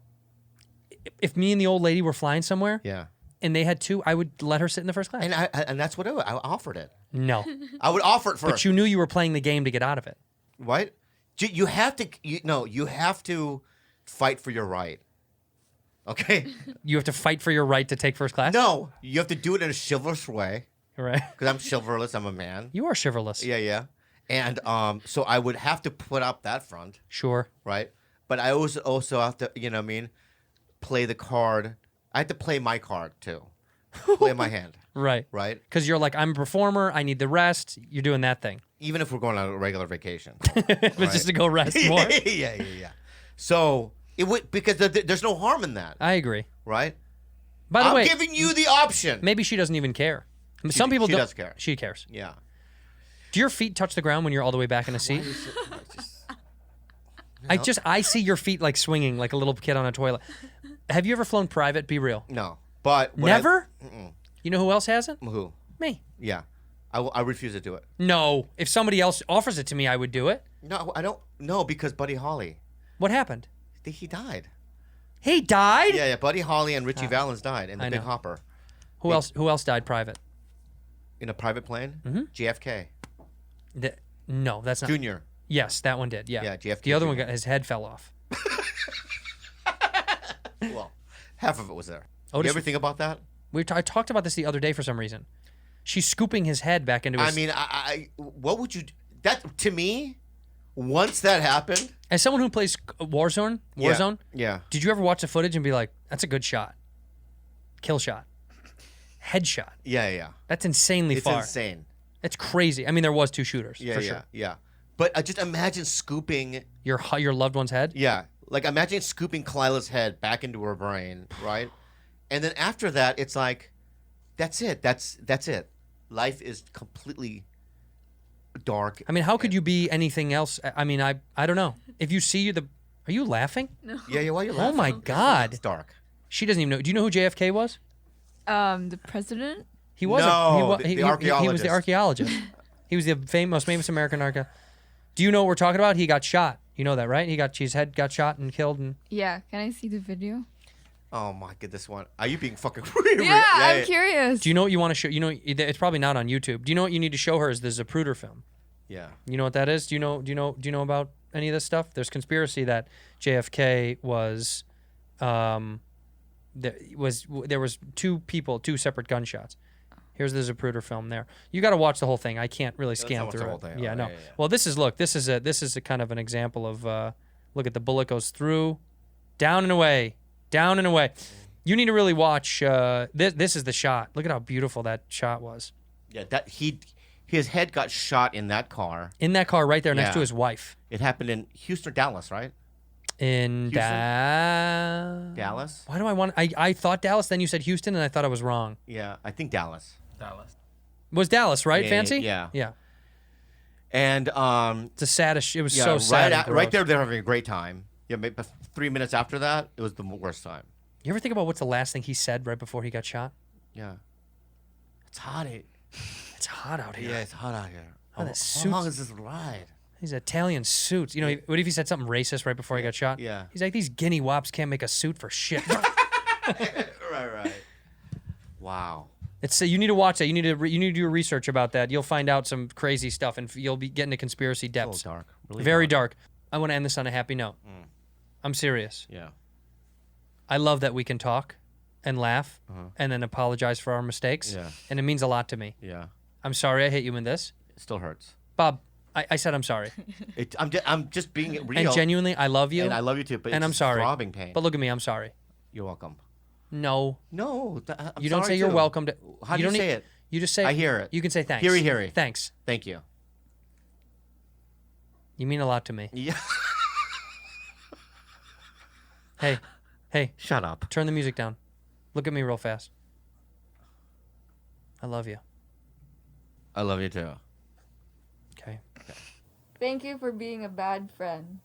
If me and the old lady were flying somewhere, Yeah. and they had two, I would let her sit in the first class. And that's what I offered it. No. I would offer it first. But you knew you were playing the game to get out of it. What? You have to. You have to fight for your right. Okay. You have to fight for your right to take first class? No, you have to do it in a chivalrous way. Right. Because I'm chivalrous. I'm a man. You are chivalrous. Yeah. And so I would have to put up that front. Sure. Right. But I also have to, you know what I mean, play the card. I have to play my card too. Play my hand. Right. Right. Because you're like, I'm a performer. I need the rest. You're doing that thing. Even if we're going on a regular vacation. But just to go rest more. Yeah. So it would, because there's no harm in that. I agree. Right. By the I'm way, giving you the option. Maybe she doesn't even care. Some people she don't. does care. She cares. Yeah. Do your feet touch the ground when you're all the way back in a seat? I see your feet like swinging like a little kid on a toilet. Have you ever flown private? Be real. No. But never? You know who else hasn't? Who? Me. Yeah. I refuse to do it. No. If somebody else offers it to me, I would do it. No, I don't. No, because Buddy Holly. What happened? He died. He died? Yeah. Buddy Holly and Richie Valens died in the Big Hopper. Who else died private? In a private plane? Mm-hmm. JFK. No, that's not. Junior. Yes, that one did. Yeah. Yeah, JFK. The other one his head fell off. Well, half of it was there. Otis, you ever think about that? I talked about this the other day for some reason. She's scooping his head back into his... I mean, what would you... That, to me, once that happened... As someone who plays Warzone, Yeah. Did you ever watch the footage and be like, that's a good shot? Kill shot. Headshot. Yeah. That's insanely far. It's insane. It's crazy. I mean, there was two shooters, for sure. Yeah. But I just imagine scooping... Your loved one's head? Yeah. Like, imagine scooping Kalila's head back into her brain, right? And then after that, it's like, that's it. That's it. Life is completely dark. I mean, how could you be anything else? I mean, I don't know. If you see Are you laughing? No. Yeah, why are you laughing? Oh, my God. It's dark. She doesn't even know. Do you know who JFK was? The president? He was the archaeologist. He was the archaeologist. He was the most famous American archaeologist. Do you know what we're talking about? He got shot. You know that, right? His head got shot and killed. And Yeah. Can I see the video? Oh my god, this one. Are you being fucking Yeah, I'm curious. do you know what you want to show? You know, it's probably not on YouTube. Do you know what you need to show her is the Zapruder film? Yeah. You know what that is? Do you know about any of this stuff? There's conspiracy that JFK was, there was two separate gunshots. Here's the Zapruder film there. You got to watch the whole thing. I can't really scan through it. Yeah, no. Well, this is a kind of an example of look at the bullet goes through, down and away. You need to really watch this is the shot. Look at how beautiful that shot was. Yeah, his head got shot in that car. In that car right there next to his wife. It happened in Houston or Dallas, right? In Dallas? Why do I want I thought Dallas, then you said Houston and I thought I was wrong. Yeah, I think Dallas. Was Dallas, right, Yeah, Fancy? yeah. And it's the saddest. It was so sad. Right there, they're having a great time. Yeah, maybe 3 minutes after that, it was the worst time. You ever think about what's the last thing he said right before he got shot? Yeah. It's hot. It's hot out here. Yeah, it's hot out here. Oh, How long is this ride? These Italian suits. You know, what if he said something racist right before he got shot? Yeah. He's like, these guinea wops can't make a suit for shit. Right. Wow. It's you need to watch that. You need to do your research about that. You'll find out some crazy stuff, and you'll be getting to conspiracy depths. It's a little dark. Really Very dark. I want to end this on a happy note. I'm serious. Yeah. I love that we can talk and laugh and then apologize for our mistakes. Yeah. And it means a lot to me. Yeah. I'm sorry I hit you in this. It still hurts. Bob, I said I'm sorry. I'm just being real. And genuinely, I love you. And I love you too. But and it's I'm sorry. throbbing pain. But look at me, I'm sorry. You're welcome. No. No. You don't say you're welcome to. How do you say it? You just say. I hear it. You can say thanks. Heary. Thanks. Thank you. You mean a lot to me. Yeah. Hey. Shut up. Turn the music down. Look at me real fast. I love you. I love you too. Okay. Thank you for being a bad friend.